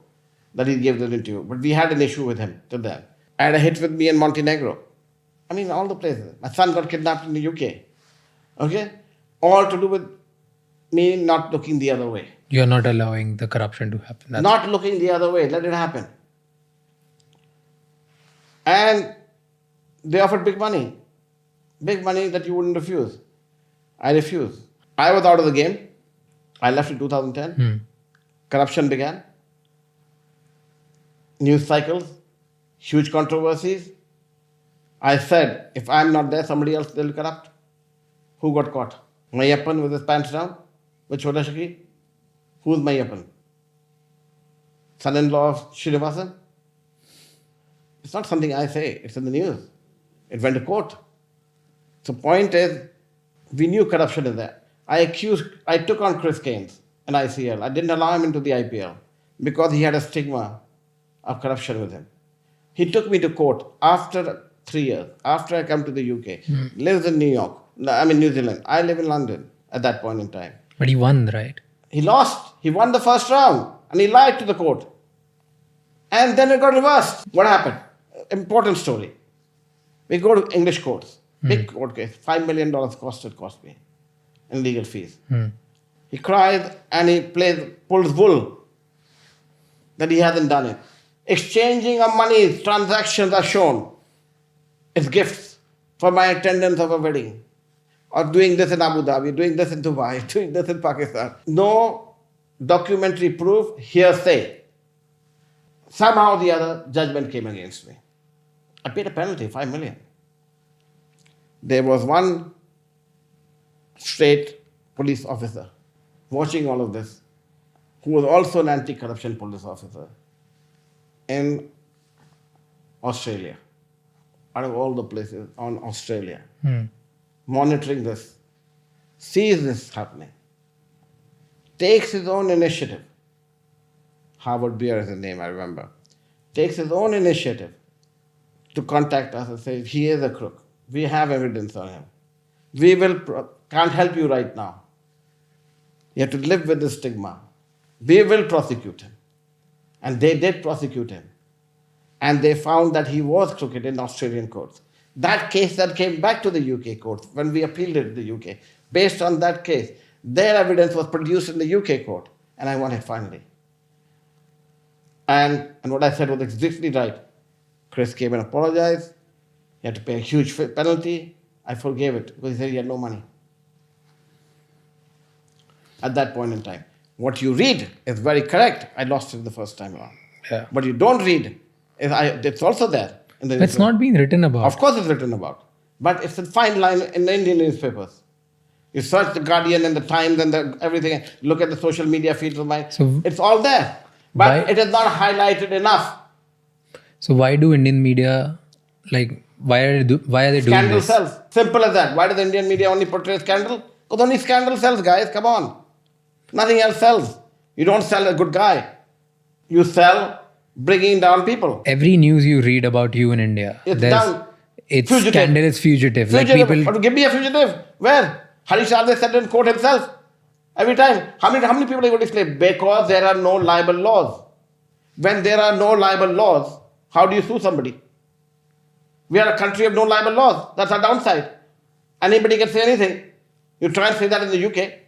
that he gave that interview. But we had an issue with him till then. I had a hit with me in Montenegro. I mean, all the places. My son got kidnapped in the UK. Okay? All to do with me not looking the other way. You're not allowing the corruption to happen. Not looking the other way. Let it happen. And they offered big money. Big money that you wouldn't refuse. I refused. I was out of the game. I left in 2010. Corruption began. News cycles. Huge controversies. I said, if I'm not there, somebody else will corrupt. Who got caught? Mayappan with his pants down? With Chota Shakil? Who's Mayappan? Son-in-law of Srinivasan? It's not something I say. It's in the news. It went to court. So point is, we knew corruption is there. I took on Chris Keynes in ICL. I didn't allow him into the IPL because he had a stigma of corruption with him. He took me to court after 3 years, after I come to the UK. Lives in New Zealand. I live in London at that point in time. But he won, right? He lost. He won the first round and he lied to the court. And then it got reversed. What happened? Important story. We go to English courts. Big court case. $5 million cost me in legal fees. He cries and he pulls wool that he hasn't done it. Exchanging of money, transactions are shown. It's gifts for my attendance of a wedding. Or doing this in Abu Dhabi, doing this in Dubai, doing this in Pakistan. No documentary proof, hearsay. Somehow or the other, judgment came against me. I paid a penalty, $5 million. There was one state police officer watching all of this, who was also an anti-corruption police officer in Australia. Out of all the places on Australia. Monitoring this, sees this happening, takes his own initiative. Harvard Beer is his name, I remember. Takes his own initiative to contact us and say, he is a crook. We have evidence on him. We can't help you right now. You have to live with this stigma. We will prosecute him. And they did prosecute him. And they found that he was crooked in Australian courts. That case that came back to the UK court when we appealed it to the UK, based on that case, their evidence was produced in the UK court, and I won it finally. And what I said was exactly right. Chris came and apologized. He had to pay a huge penalty. I forgave it because he said he had no money. At that point in time. What you read is very correct. I lost it the first time around. Yeah. What you don't read, it's also there. It's not being written about. Of course it's written about. But it's a fine line in the Indian newspapers. You search the Guardian and the Times and everything, look at the social media feeds of mine. So it's all there. But it is not highlighted enough. So why do Indian media Like, why are they doing Scandal this? sells. Simple as that. Why does the Indian media only portray scandal? Because only scandal sells, guys. Come on. Nothing else sells. You don't sell a good guy. You sell bringing down people. Every news you read about you in India, It's down. It's Fugitive. scandal, it's fugitive. Fugitive. Like people, But give me a fugitive. Where? Harish Sardar said in court himself. Every time. How many people are you going to explain? Because there are no libel laws. When there are no libel laws, how do you sue somebody? We are a country of no libel laws. That's our downside. Anybody can say anything. You try and say that in the UK.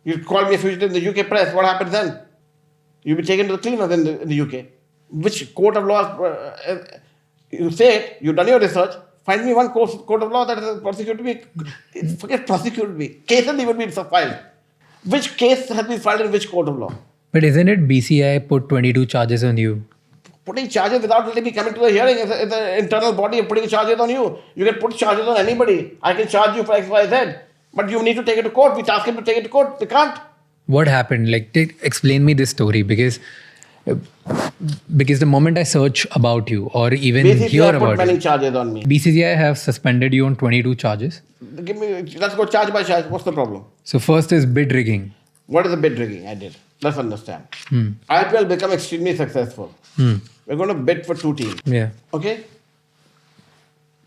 You call me a fugitive in the UK press. What happens then? You'll be taken to the cleaners in the UK. Which court of law? You say it. You've done your research. Find me one court of law that has prosecuted me. Forget prosecuted me. Case has even been filed. Which case has been filed in which court of law? but isn't it BCI put 22 charges on you? Putting charges without letting me coming to the hearing is an internal body of putting charges on you. You can put charges on anybody. I can charge you for X, Y, Z. But you need to take it to court. We ask him to take it to court. They can't. What happened? Like, explain me this story because the moment I search about you or even BCCI hear put about many it, charges on me. BCCI have suspended you on 22 charges. Let's go charge by charge. What's the problem? So first is bid rigging. What is the bid rigging I did? Let's understand. IPL become extremely successful. We're going to bid for 2 teams. Yeah. Okay?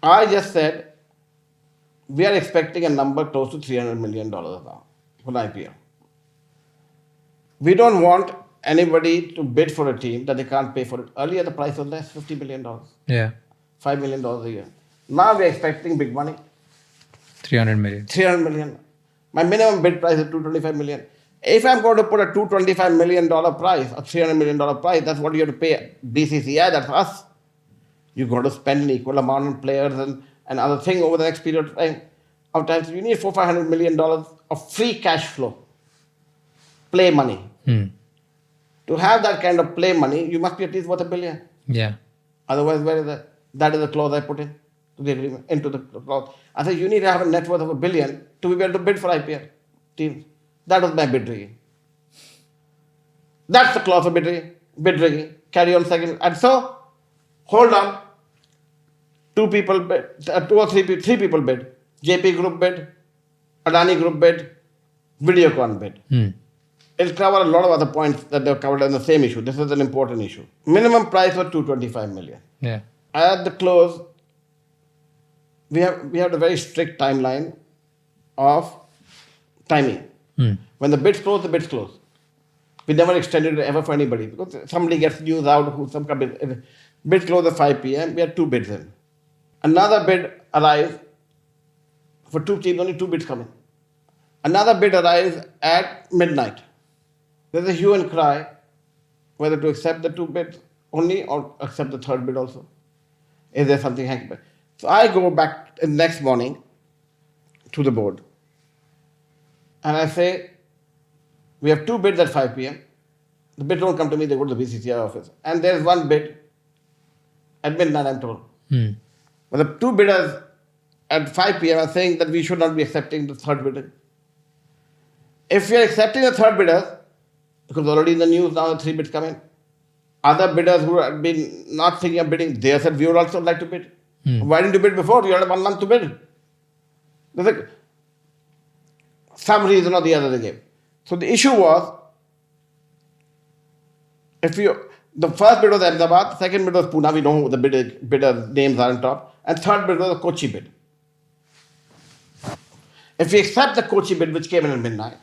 I just said we are expecting a number close to $300 million now for the IPL. We don't want anybody to bid for a team that they can't pay for it. Earlier the price was less, $50 million, Yeah. $5 million a year. Now we're expecting big money, 300 million. 300 million. My minimum bid price is $225 million. If I'm going to put a $225 million price, a $300 million price, that's what you have to pay BCCI, that's us. You're going to spend an equal amount on players and other thing over the next period of time. So you need $400-500 million of free cash flow, play money. To have that kind of play money, you must be at least worth $1 billion. Yeah. Otherwise, where is that? That is the clause I put in to the agreement, into the clause. I said, you need to have a net worth of $1 billion to be able to bid for IPL teams. That was my bid rigging. That's the clause of bid rigging. Carry on second. And so, hold on. 2 people bid, 2 or 3 people bid. JP Group bid, Adani Group bid, Videocon bid. It'll cover a lot of other points that they've covered in the same issue. This is an important issue. Minimum price was $225 million. Yeah. At the close, we have a very strict timeline of timing. When the bids close, the bids close. We never extended it ever for anybody because somebody gets news out who some bid close at 5 p.m. We had 2 bids in. Another bid arrives for 2 teams, only 2 bids come in. Another bid arrives at midnight. There's a hue and cry whether to accept the 2 bids only or accept the 3rd bid also. Is there something hanging back? So I go back the next morning to the board and I say, we have 2 bids at 5 p.m. The bids don't come to me, they go to the BCCI office. And there's 1 bid at midnight, I'm told. But the 2 bidders at 5 p.m. are saying that we should not be accepting the 3rd bidder. If we are accepting the 3rd bidder, because already in the news now the 3 bids come in, other bidders who have been not thinking of bidding, they said we would also like to bid. Why didn't you bid before? You had 1 month to bid. There's like some reason or the other they gave. So the issue was, the first bid was Ahmedabad, second bid was Pune, we know who the bidder names are on top, and 3rd bid was the Kochi bid. If we accept the Kochi bid, which came in at midnight,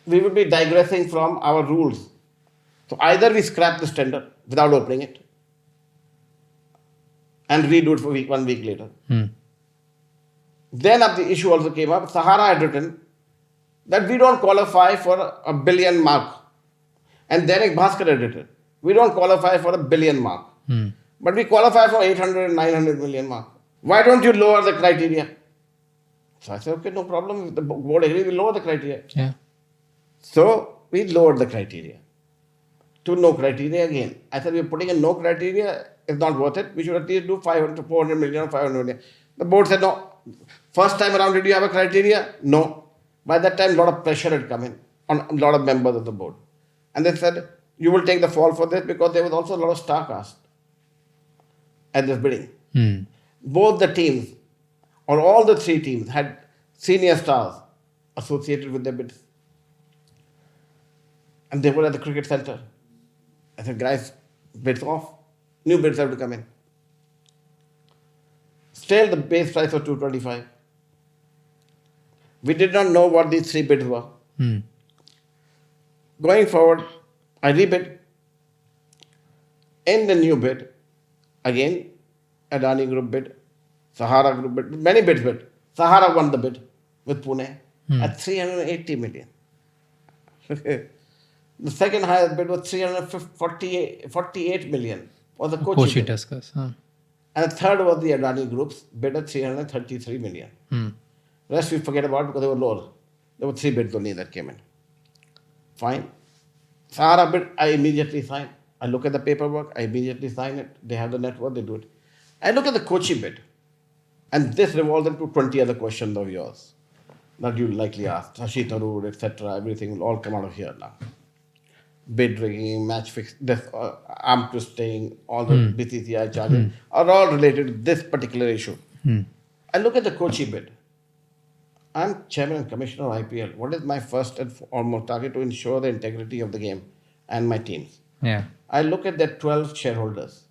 we will be digressing from our rules. So either we scrap this tender without opening it and redo it for 1 week later. Then the issue also came up. Sahara had written that we don't qualify for a billion mark. And then Bhaskar had written, we don't qualify for a billion mark. But we qualify for 800 and 900 million mark. Why don't you lower the criteria? So I said, okay, no problem. If the board agrees, we lower the criteria. Yeah. So we lowered the criteria to no criteria again. I said, we're putting in no criteria, it's not worth it. We should at least do 500 to 400 million or 500 million. The board said, no. First time around, did you have a criteria? No. By that time, a lot of pressure had come in on a lot of members of the board. And they said, you will take the fall for this because there was also a lot of star cast at this bidding. both the teams, or all the three teams, had senior stars associated with their bids. And they were at the cricket center. I said, guys, bids off. New bids have to come in. Still, the base price was 225. We did not know what these three bids were. Going forward, I rebid. In the new bid, again, Adani Group bid, Sahara Group bid, many bids bid. Sahara won the bid with Pune at 380 million. The second highest bid was 348 million for the Kochi bid. Tuskers. Huh. And the third was the Adani Group's bid at 333 million. Rest we forget about because they were lower. There were three bids only that came in. Fine. Sahara bid, I immediately signed. I look at the paperwork, I immediately sign it. They have the net worth, they do it. I look at the Kochi bid. And this revolves into 20 other questions of yours that you likely asked. Shashi Tharoor, etc. Everything will all come out of here now. Bid rigging, match fix, this, arm twisting, all the BCCI charges are all related to this particular issue. I look at the Kochi bid. I'm chairman and commissioner of IPL. What is my first and foremost target? To ensure the integrity of the game and my teams. Yeah. I look at the 12 shareholders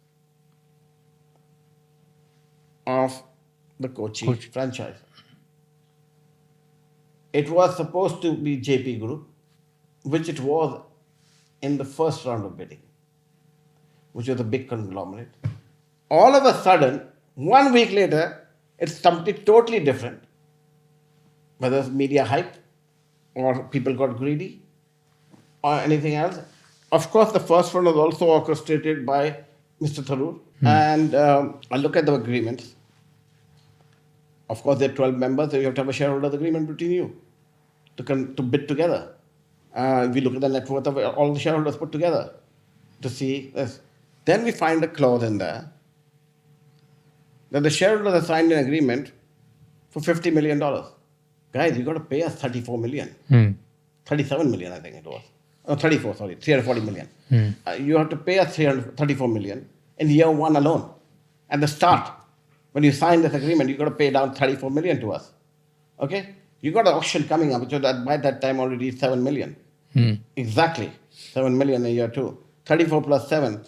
of the Kochi franchise. It was supposed to be JP Group, which it was in the first round of bidding, which was a big conglomerate. All of a sudden, 1 week later, it's something totally different. Whether it's media hype or people got greedy or anything else. Of course, the first one was also orchestrated by Mr. Tharoor. And I look at the agreements. Of course, there are 12 members, so you have to have a shareholders agreement between you to bid together. We look at the net worth of all the shareholders put together to see this. Then we find a clause in there that the shareholders have signed an agreement for $50 million. Guys, you got to pay us 34 million. 37 million, I think it was. Oh, 34, sorry, 340 million. You have to pay us 334 million in year one alone. At the start, when you sign this agreement, you got to pay down 34 million to us. Okay? You got an auction coming up, which was by that time already 7 million. Exactly. 7 million a year too. 34 plus 7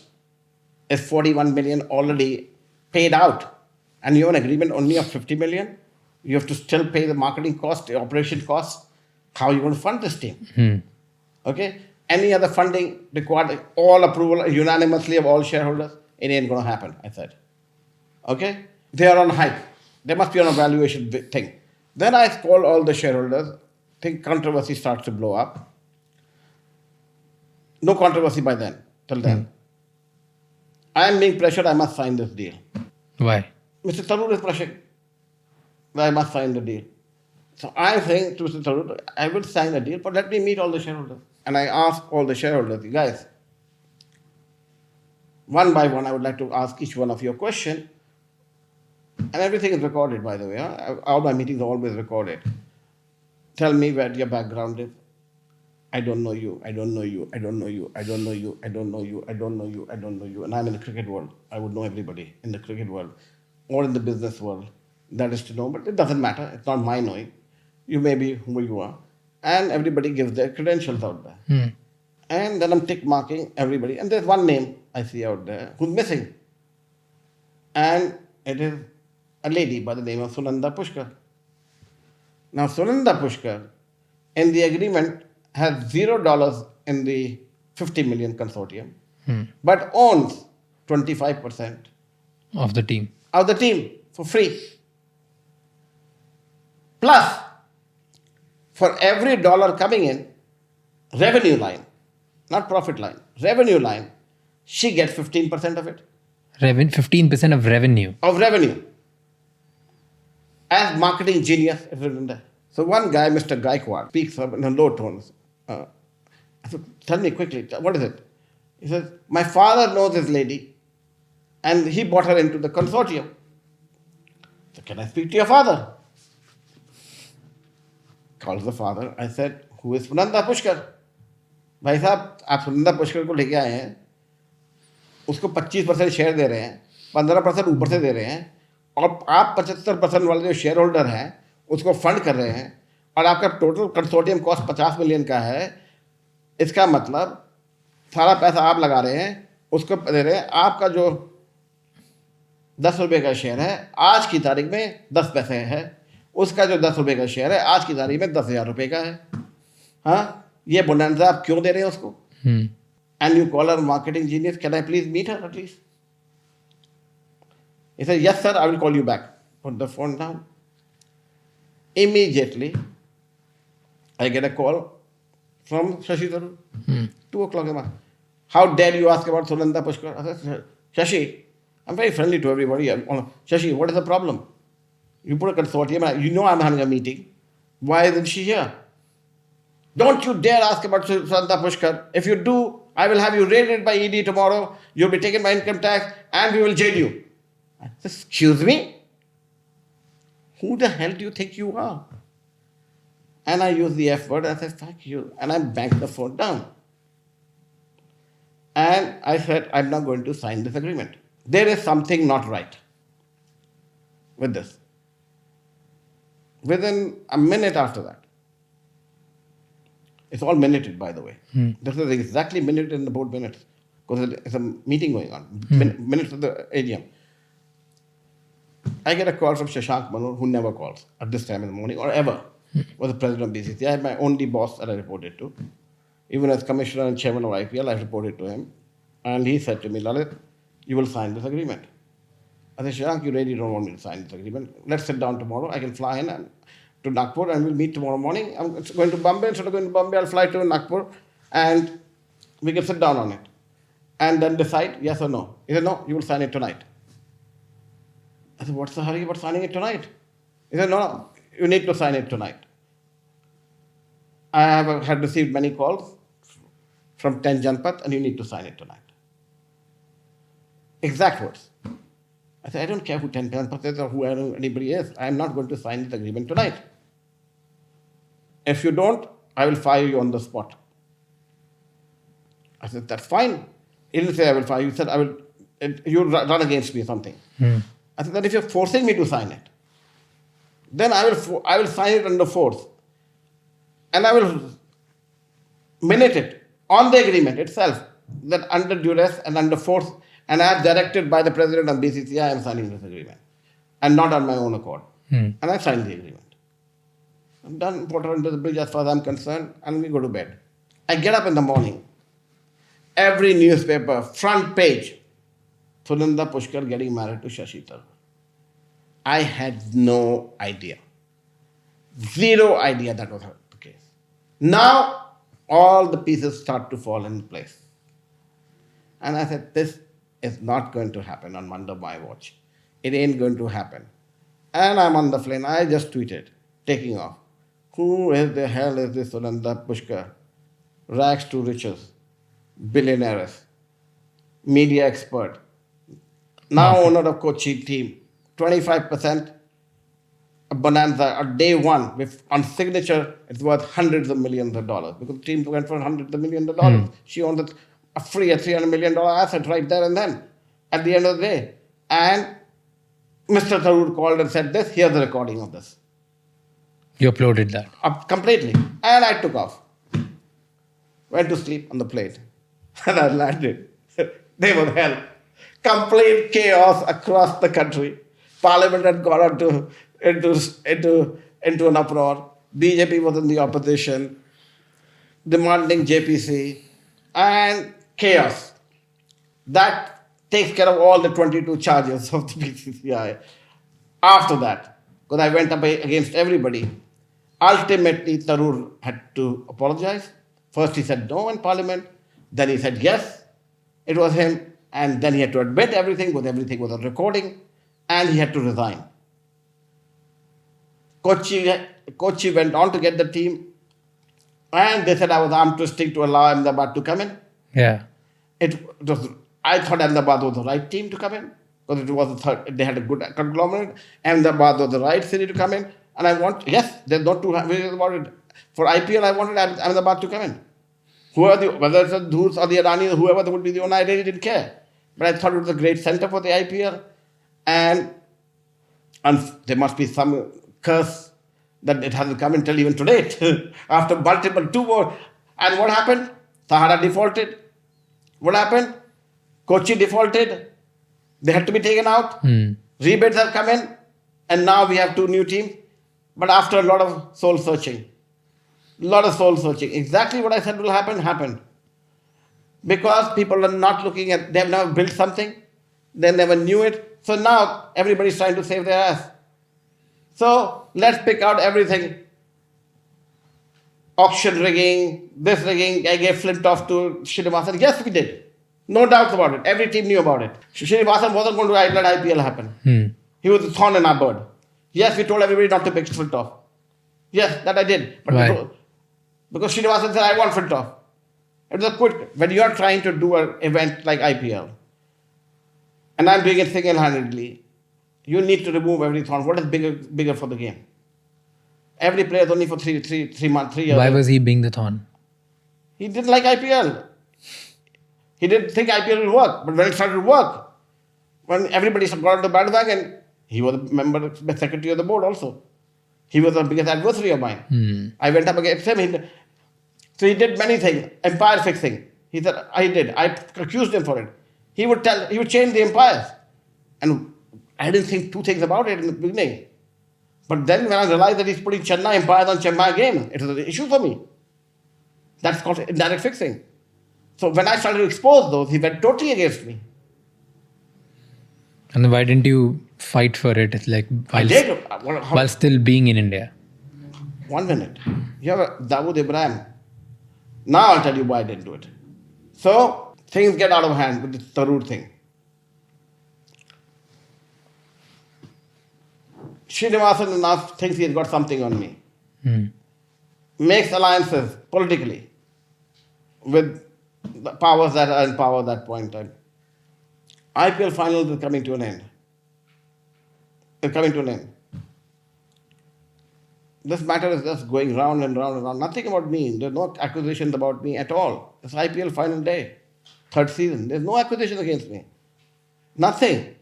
is 41 million already paid out. And you have an agreement only of 50 million. You have to still pay the marketing cost, the operation costs. How are you going to fund this team? Okay? Any other funding required, all approval unanimously of all shareholders, it ain't going to happen, I said. Okay? They are on hype. They must be on a valuation thing. Then I call all the shareholders. Think controversy starts to blow up. No controversy by then, till then. I am being pressured, I must sign this deal. Why? Mr. Tharoor is pressuring. I must sign the deal. So I am saying to Mr. Tharoor, I will sign a deal, but let me meet all the shareholders. And I ask all the shareholders, you guys, one by one, I would like to ask each one of your question. And everything is recorded, by the way. All my meetings are always recorded. Tell me where your background is. I don't know you. I don't know you. I don't know you. I don't know you. I don't know you. I don't know you. I don't know you. And I'm in the cricket world. I would know everybody in the cricket world or in the business world. That is to know, but it doesn't matter. It's not my knowing. You may be who you are. And everybody gives their credentials out there. And then I'm tick marking everybody. And there's one name I see out there who's missing. And it is a lady by the name of Sunanda Pushkar. Now, Sunanda Pushkar, in the agreement, has $0 in the 50 million consortium, but owns 25% Of the team. of the team for free. Plus, for every dollar coming in, revenue line, not profit line, revenue line, she gets 15% of it. 15% of revenue. Of revenue. As marketing genius, is written there. So one guy, Mr. Gaikwad, speaks up in a low tones. I said, tell me quickly, what is it? He says, my father knows this lady and he brought her into the consortium. So can I speak to your father? Calls the father. I said, who is Sunanda Pushkar? भाई साहब आप सुनंदा पुष्कर को लेके आए हैं उसको 25% share दे रहे हैं 15% ऊपर से दे रहे हैं और आप 75% वाले जो शेयर होल्डर हैं उसको फंड कर रहे हैं और आपका टोटल कंसोर्टियम कॉस्ट 50 मिलियन का है, इसका मतलब सारा पैसा आप लगा रहे हैं, उसको दे रहे हैं। आपका जो 10 रुपये का शेयर है आज की तारीख में 10 पैसे है, उसका जो 10 रुपये का शेयर है आज की तारीख में 10,000 रुपये का है। हाँ, ये बोनंजा आप क्यों दे रहे हैं उसको? And you call her marketing genius, can I please meet her at least? He said, yes, sir, I will call you back. Put the phone down. Immediately, I get a call from Shashi Tharoor. 2 o'clock in the morning. How dare you ask about Sunanda Pushkar? I said, Shashi, I'm very friendly to everybody. Shashi, what is the problem? You put a consortium, you know I'm having a meeting. Why isn't she here? Don't you dare ask about Sunanda Pushkar. If you do, I will have you raided by ED tomorrow. You'll be taken by income tax and we will jail you. I said, excuse me? Who the hell do you think you are? And I used the F word. I said, fuck you. And I banged the phone down. And I said, I'm not going to sign this agreement. There is something not right with this. Within a minute after that, it's all minuted, by the way. This is exactly minuted in the board minutes because it's a meeting going on. Minutes of the AGM. I get a call from Shashank Manor, who never calls at this time in the morning or ever, was the president of BCCI. I had my only boss that I reported to. Even as commissioner and chairman of IPL, I reported to him. And he said to me, Lalit, you will sign this agreement. I said, Shashank, you really don't want me to sign this agreement. Let's sit down tomorrow. I can fly in to Nagpur and we'll meet tomorrow morning. I'm going to Bombay. Instead of going to Bombay, I'll fly to Nagpur and we can sit down on it. And then decide yes or no. He said, no, you will sign it tonight. I said, what's the hurry about signing it tonight? He said, no, you need to sign it tonight. I had received many calls from 10 Janpat and you need to sign it tonight. Exact words. I said, I don't care who 10 Janpat is or who anybody is. I am not going to sign this agreement tonight. If you don't, I will fire you on the spot. I said, that's fine. He didn't say I will fire you. He said, you run against me or something. I said, that if you're forcing me to sign it, then I will sign it under force. And I will minute it on the agreement itself, that under duress and under force, and I have directed by the president of BCCI, I am signing this agreement. And not on my own accord. And I signed the agreement. I'm done, put her under the bridge as far as I'm concerned, and we go to bed. I get up in the morning. Every newspaper, front page, Sunanda Pushkar getting married to Shashi Tharoor. I had no idea. Zero idea that was the case. Now, all the pieces start to fall in place. And I said, this is not going to happen on Monday my watch. It ain't going to happen. And I'm on the plane. I just tweeted, taking off. Who is the hell is this Sunanda Pushkar? Rags to riches, billionaire, media expert, now owner of Kochi team, 25% bonanza on day one, with on signature, it's worth hundreds of millions of dollars because the team went for hundreds of millions of dollars. She owned a free $300 million asset right there and then at the end of the day. And Mr. Tharoor called and said this, here's the recording of this. You uploaded that? Completely. And I took off. Went to sleep on the plane. And I landed. They were hell. Complete chaos across the country. Parliament had gone into an uproar. BJP was in the opposition, demanding JPC, and chaos. That takes care of all the 22 charges of the BCCI. After that, because I went up against everybody, ultimately Tharoor had to apologize. First he said no in Parliament, then he said yes, it was him, and then he had to admit everything, because everything was on recording, and he had to resign. Kochi went on to get the team, and they said I was arm twisting to allow Ahmedabad to come in. Yeah. I thought Ahmedabad was the right team to come in, because it was they had a good conglomerate. Ahmedabad was the right city to come in, and there's no two ways about it. For IPL, I wanted Ahmedabad to come in. Whether it's the Dhurs or the Adani, whoever would be the owner, I really didn't care. But I thought it was a great center for the IPL. And And there must be some curse that it hasn't come until even today. After multiple 2 more. And what happened? Sahara defaulted. What happened? Kochi defaulted. They had to be taken out. Rebates have come in. And now we have 2 new teams. But after a lot of soul searching. Exactly what I said will happen, happened. Because people are not looking at, they have never built something. They never knew it. So now everybody's trying to save their ass. So let's pick out everything. Auction rigging, this rigging, I gave Flintoff to Srinivasan. Yes, we did. No doubts about it. Every team knew about it. Srinivasan wasn't going to let IPL happen. He was a thorn in our bird. Yes, we told everybody not to pick Flintoff. Yes, that I did. But because Srinivasan said, I want Flintoff. It was a quick. When you are trying to do an event like IPL, and I'm doing it single-handedly, you need to remove every thorn. What is bigger for the game? Every player is only for 3 months, 3 years. Why was he being the thorn? He didn't like IPL. He didn't think IPL will work. But when it started to work, when everybody got on the bandwagon, he was a member, secretary of the board also. He was the biggest adversary of mine. I went up against him. So he did many things. Empire fixing. He said, I did. I accused him for it. He would change the empires. And I didn't think 2 things about it in the beginning. But then when I realized that he's putting Chennai empires on Chennai game, it was an issue for me. That's called indirect fixing. So when I started to expose those, he went totally against me. And why didn't you fight for it? It's like while still being in India. 1 minute. You have a Dawood Ibrahim. Now I'll tell you why I didn't do it. So things get out of hand with the Tarur thing. Srinivasan now thinks he's got something on me. Makes alliances politically with the powers that are in power at that point in time. IPL finals is coming to an end. It's coming to an end. This matter is just going round and round and round. Nothing about me. There's no accusations about me at all. It's IPL final day, 3rd season. There's no accusation against me. Nothing.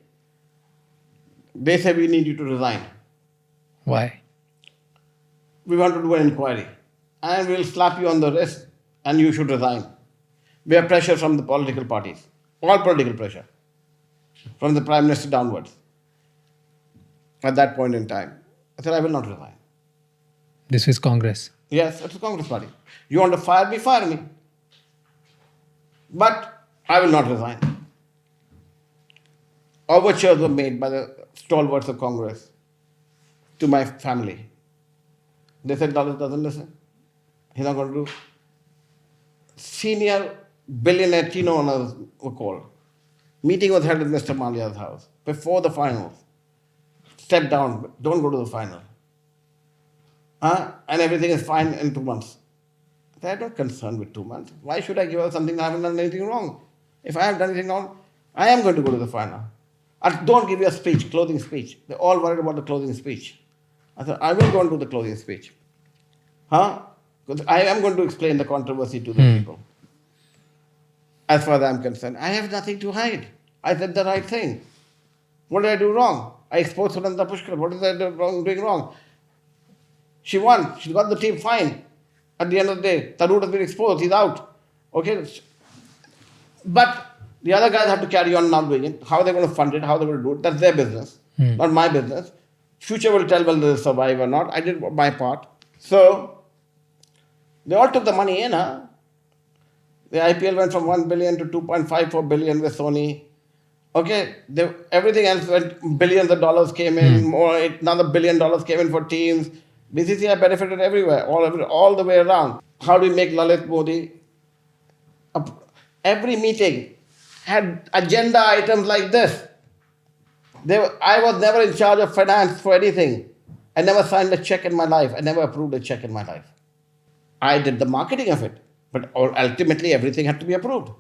They say we need you to resign. Why? We want to do an inquiry. And we'll slap you on the wrist and you should resign. We have pressure from the political parties. All political pressure. From the Prime Minister downwards. At that point in time. I said, I will not resign. This is Congress. Yes, it's the Congress party. You want to fire me, fire me. But I will not resign. Overtures were made by the stalwarts of Congress to my family. They said, Lalit doesn't listen. He's not going to do. Senior billionaire Chino owners were called. Meeting was held in Mr. Malia's house before the finals. Step down, don't go to the final. And everything is fine in 2 months. They're not concerned with 2 months. Why should I give up something that I haven't done anything wrong? If I have done anything wrong, I am going to go to the final. And don't give you a speech, closing speech. They're all worried about the closing speech. I said, I will go and do the closing speech. Because I am going to explain the controversy to the people. As far as I'm concerned, I have nothing to hide. I said the right thing. What did I do wrong? I exposed Sunanda Pushkar. What is I doing wrong? She won. She got the team fine. At the end of the day, Tarun has been exposed. He's out. Okay? But the other guys have to carry on now doing it. How they're going to fund it, how they're going to do it, that's their business. Not my business. Future will tell whether they survive or not. I did my part. So, they all took the money in. The IPL went from 1 billion to 2.54 billion with Sony. Okay, everything else went, billions of dollars came in, more, another $1 billion came in for teams. BCCI benefited everywhere, all the way around. How do we make Lalit Modi? Every meeting had agenda items like this. I was never in charge of finance for anything. I never signed a check in my life. I never approved a check in my life. I did the marketing of it, but ultimately everything had to be approved.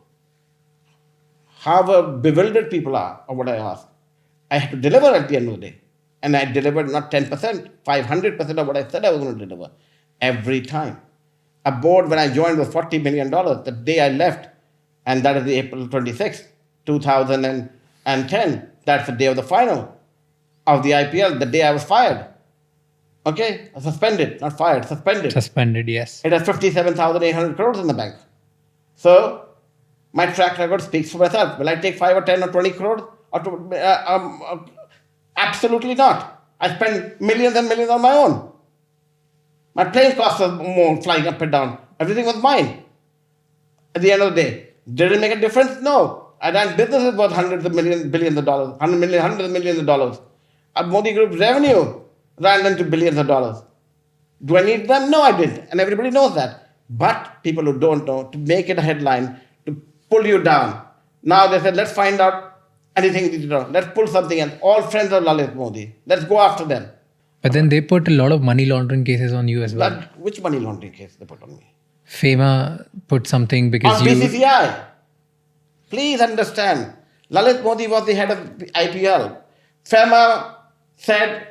However bewildered people are of what I asked, I had to deliver at the end of the day. And I delivered not 10%, 500% of what I said I was going to deliver every time. A board when I joined was $40 million the day I left, and that is April 26th, 2010. That's the day of the final. of the IPL the day I was fired. Okay? Suspended, not fired, suspended. Suspended, yes. It has 57,800 crores in the bank. So, my track record speaks for myself. Will I take 5 or 10 or 20 crores? Absolutely not. I spend millions and millions on my own. My plane costs was more flying up and down. Everything was mine. At the end of the day, did it make a difference? No. I ran businesses worth hundreds of millions, billions of dollars, hundreds of millions of dollars. Modi Group's revenue ran into billions of dollars. Do I need them? No, I didn't. And everybody knows that. But people who don't know, to make it a headline, to pull you down. Now they said, let's find out anything you know. Let's pull something else. All friends of Lalit Modi. Let's go after them. But then they put a lot of money laundering cases on you as well. But which money laundering case they put on me? FEMA put something because On you... BCCI. Please understand. Lalit Modi was the head of the IPL. FEMA said,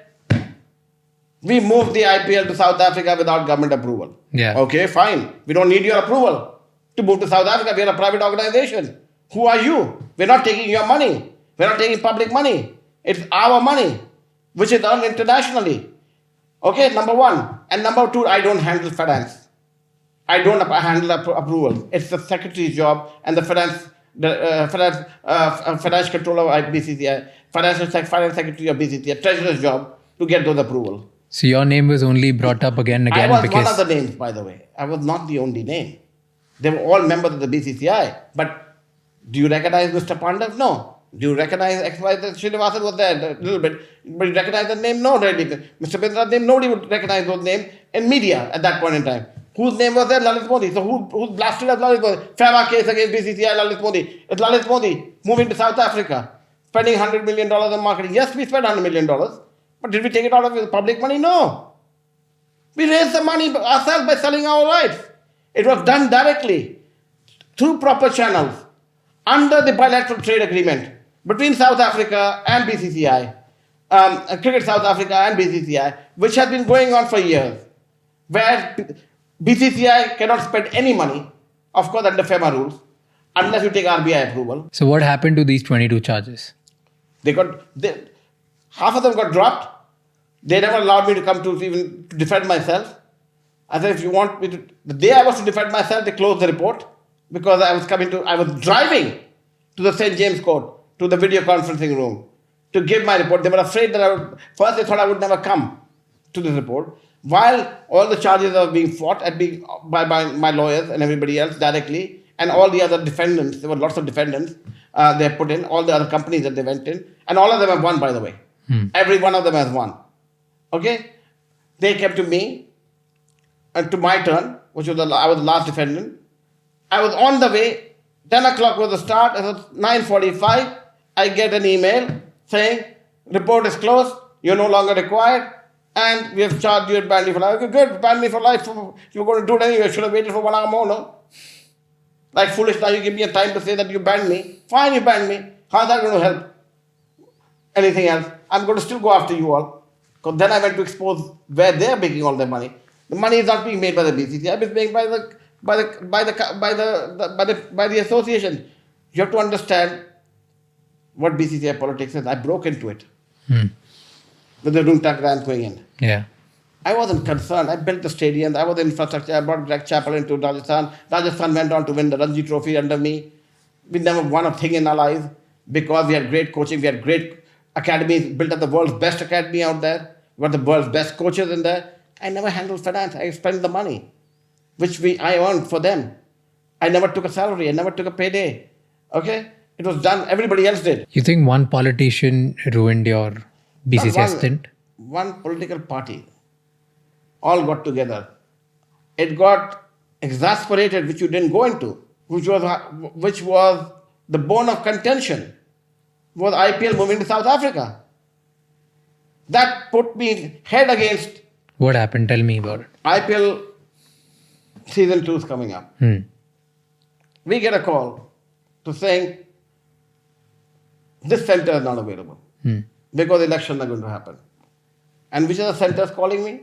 we moved the IPL to South Africa without government approval. Yeah. Okay, fine. We don't need your approval to move to South Africa. We are a private organization. Who are you? We're not taking your money. We're not taking public money. It's our money, which is earned internationally. Okay, number one. And number two, I don't handle finance. I don't handle approval. It's the secretary's job and the finance controller of BCCI, finance secretary of BCCI, treasurer's job to get those approvals. So your name was only brought up again and again I was because... one of the names, by the way. I was not the only name. They were all members of the BCCI. But do you recognize Mr. Pandav? No. Do you recognize XY? Srinivasan was there a little bit. But you recognize the name? No, really. Mr. Bindra's name, nobody would recognize those names in media at that point in time. Whose name was there? Lalit Modi. So who's blasted as Lalit Modi? FEMA case against BCCI, Lalit Modi. It's Lalit Modi moving to South Africa, spending $100 million on marketing. Yes, we spent $100 million. But did we take it out of public money? No. We raised the money ourselves by selling our rights. It was done directly through proper channels under the bilateral trade agreement between South Africa and BCCI, Cricket South Africa and BCCI, which has been going on for years, where BCCI cannot spend any money, of course under FEMA rules, unless you take RBI approval. So what happened to these 22 charges? Half of them got dropped. They never allowed me to come to even defend myself. I said, if you want me to... The day I was to defend myself, they closed the report because I was driving to the St. James Court, to the video conferencing room to give my report. They were afraid that first they thought I would never come to this report. While all the charges are being fought by my lawyers and everybody else directly, and all the other defendants, there were lots of defendants they put in, all the other companies that they went in, and all of them have won, by the way. Every one of them has won. Okay? They came to me, and to my turn, I was the last defendant. I was on the way, 10 o'clock was the start, it was 9:45, I get an email saying, report is closed, you're no longer required, and we have charged you and banned you for life. Okay, good, banned me for life. You were going to do it anyway, should have waited for 1 hour more, no? Like foolish, now you give me a time to say that you banned me. Fine, you banned me. How's that going to help anything else? I'm going to still go after you all. Because then I went to expose where they're making all their money. The money is not being made by the BCCI, it's being made by the association. You have to understand what BCCI politics is. I broke into it. With the Rungta grants going in. Yeah. I wasn't concerned. I built the stadiums. I was in infrastructure. I brought Greg Chappell into Rajasthan. Rajasthan went on to win the Ranji Trophy under me. We never won a thing in our lives because we had great coaching. We had great academies, built up the world's best academy out there. We got the world's best coaches in there. I never handled finance. I spent the money, which I earned for them. I never took a salary. I never took a payday. Okay? It was done. Everybody else did. You think one politician ruined your BCCI stint? One political party all got together. It got exasperated, which you didn't go into, which was the bone of contention, was IPL moving to South Africa. That put me head against. What happened? Tell me about it. IPL season 2 is coming up. We get a call to saying this center is not available because elections are going to happen. And which are the centers calling me?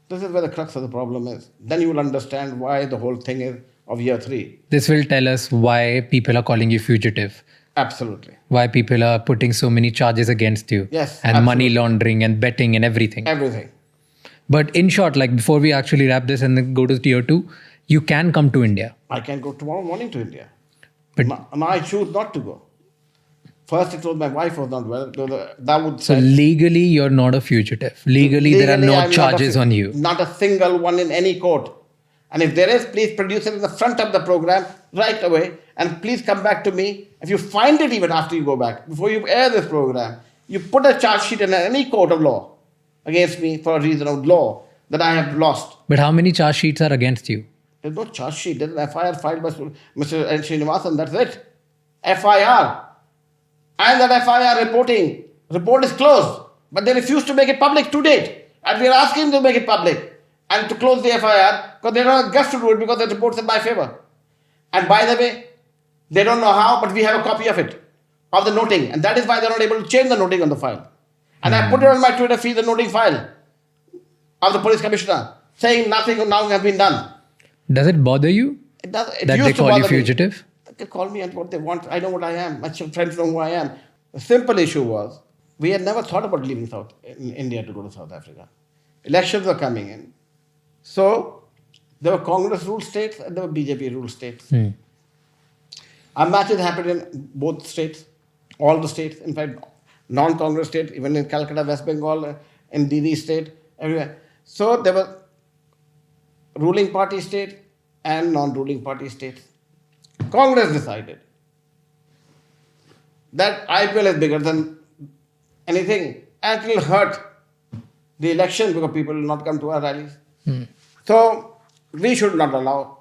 This is where the crux of the problem is. Then you will understand why the whole thing is of year 3. This will tell us why people are calling you fugitive. Absolutely. Why people are putting so many charges against you. Yes, And money absolutely. laundering and betting and everything. Everything. But in short, like before we actually wrap this and then go to tier 2, you can come to India. I can go tomorrow morning to India. But- Now I choose not to go. First, it was my wife was not well. That would So say, legally, you're not a fugitive. Legally there are legally, no I'm not charges on you. Not a single one in any court. And if there is, please produce it in the front of the program right away. And please come back to me. If you find it even after you go back, before you air this program, you put a charge sheet in any court of law against me for a reason of law that I have lost. But how many charge sheets are against you? There's no charge sheet. There's an FIR filed by Mr. N. Srinivasan. That's it. FIR. And that FIR report is closed. But they refuse to make it public to date. And we are asking them to make it public and to close the FIR because they don't have guts to do it because the report's in my favor. And by the way, they don't know how, but we have a copy of it, of the noting. And that is why they're not able to change the noting on the file. And I put it on my Twitter feed, the noting file of the police commissioner, saying nothing now has been done. Does it bother you It does, it that used they to call you bother me. fugitive? They can call me and what they want. I know what I am. My friends know who I am. The simple issue was we had never thought about leaving India to go to South Africa. Elections were coming in. So there were Congress ruled states and there were BJP ruled states. Our matches happened in both states, all the states, in fact, non-Congress states, even in Calcutta, West Bengal, in Didi state, everywhere. So there were ruling party states and non-ruling party states. Congress decided that IPL is bigger than anything and it will hurt the election because people will not come to our rallies. So we should not allow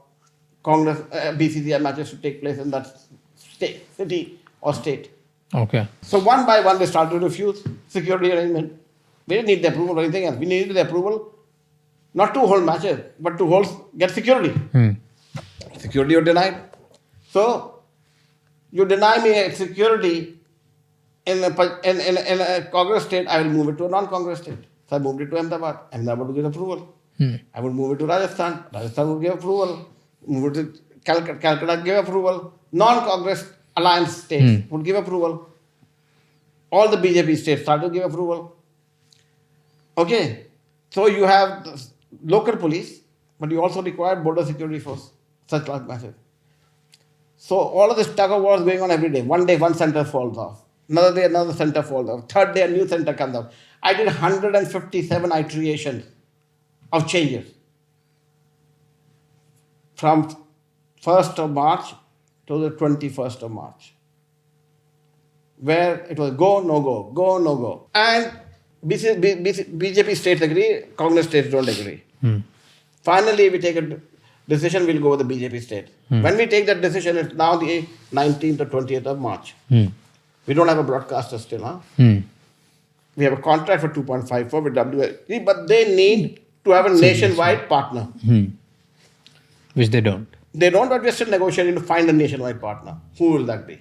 Congress, BCCI matches to take place in that state, city or state. Okay. So one by one they started to refuse security arrangement. We didn't need the approval or anything else. We needed the approval not to hold matches, but to get security. Security was denied. So you deny me security in a Congress state, I will move it to a non-Congress state. So I moved it to Ahmedabad. Ahmedabad would give approval. I would move it to Rajasthan. Rajasthan would give approval. Move it to Calcutta give approval. Non-Congress alliance states would give approval. All the BJP states started to give approval. Okay. So you have the local police, but you also require border security force, such large matches. So all of this tug of war is going on every day. One day, one center falls off. Another day, another center falls off. Third day, a new center comes up. I did 157 iterations of changes from 1st of March to the 21st of March, where it was go, no go, go, no go. And BJP states agree, Congress states don't agree. Finally, we take a decision, we'll go with the BJP state. When we take that decision, it's now the 19th or 20th of March. We don't have a broadcaster still, huh? We have a contract for 2.54 with WSP, but they need to have a nationwide partner. Which they don't. They don't, but we're still negotiating to find a nationwide partner. Who will that be?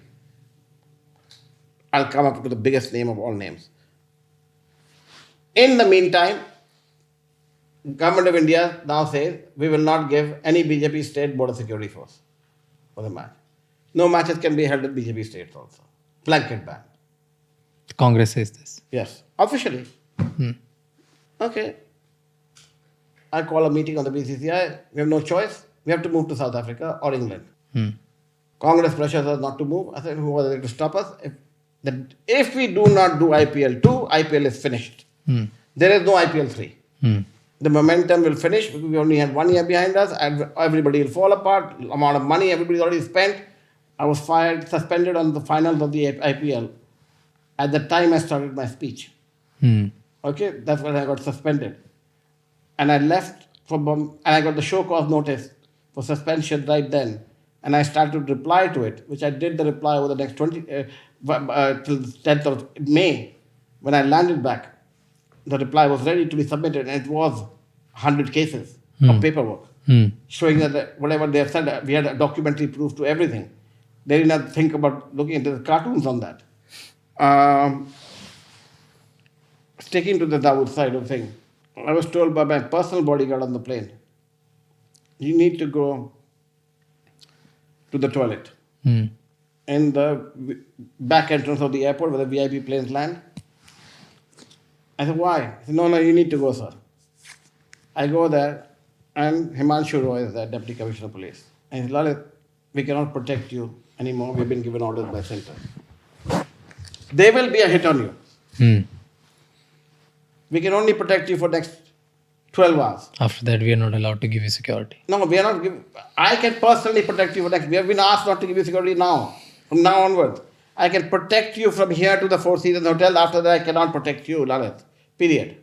I'll come up with the biggest name of all names. In the meantime, Government of India now says we will not give any BJP state border security force for the match. No matches can be held at BJP states also. Blanket ban. Congress says this. Yes, officially. Okay. I call a meeting on the BCCI. We have no choice. We have to move to South Africa or England. Congress pressures us not to move. I said, who are they to stop us? If we do not do IPL 2, IPL is finished. There is no IPL 3. The momentum will finish because we only had 1 year behind us and everybody will fall apart. Amount of money everybody's already spent. I was suspended on the finals of the IPL. At the time I started my speech. Okay, that's when I got suspended. And I left and I got the show cause notice for suspension right then. And I started to reply to it, which I did the reply over the next till the 10th of May. When I landed back, the reply was ready to be submitted, and it was 100 cases of paperwork showing that whatever they have said, we had a documentary proof to everything. They did not think about looking into the cartoons on that. Sticking to the Dawood side of things, I was told by my personal bodyguard on the plane, you need to go to the toilet. in the back entrance of the airport where the VIP planes land. I said, why? He said, no, you need to go, sir. I go there, and Himanshu Roy is the Deputy Commissioner of Police. And he said, Lalit, we cannot protect you anymore. We've been given orders by center. There will be a hit on you. We can only protect you for next 12 hours. After that, we are not allowed to give you security. No, we are not giving. I can personally protect you for next. We have been asked not to give you security now. From now onwards, I can protect you from here to the Four Seasons Hotel. After that, I cannot protect you, Lalit. Period.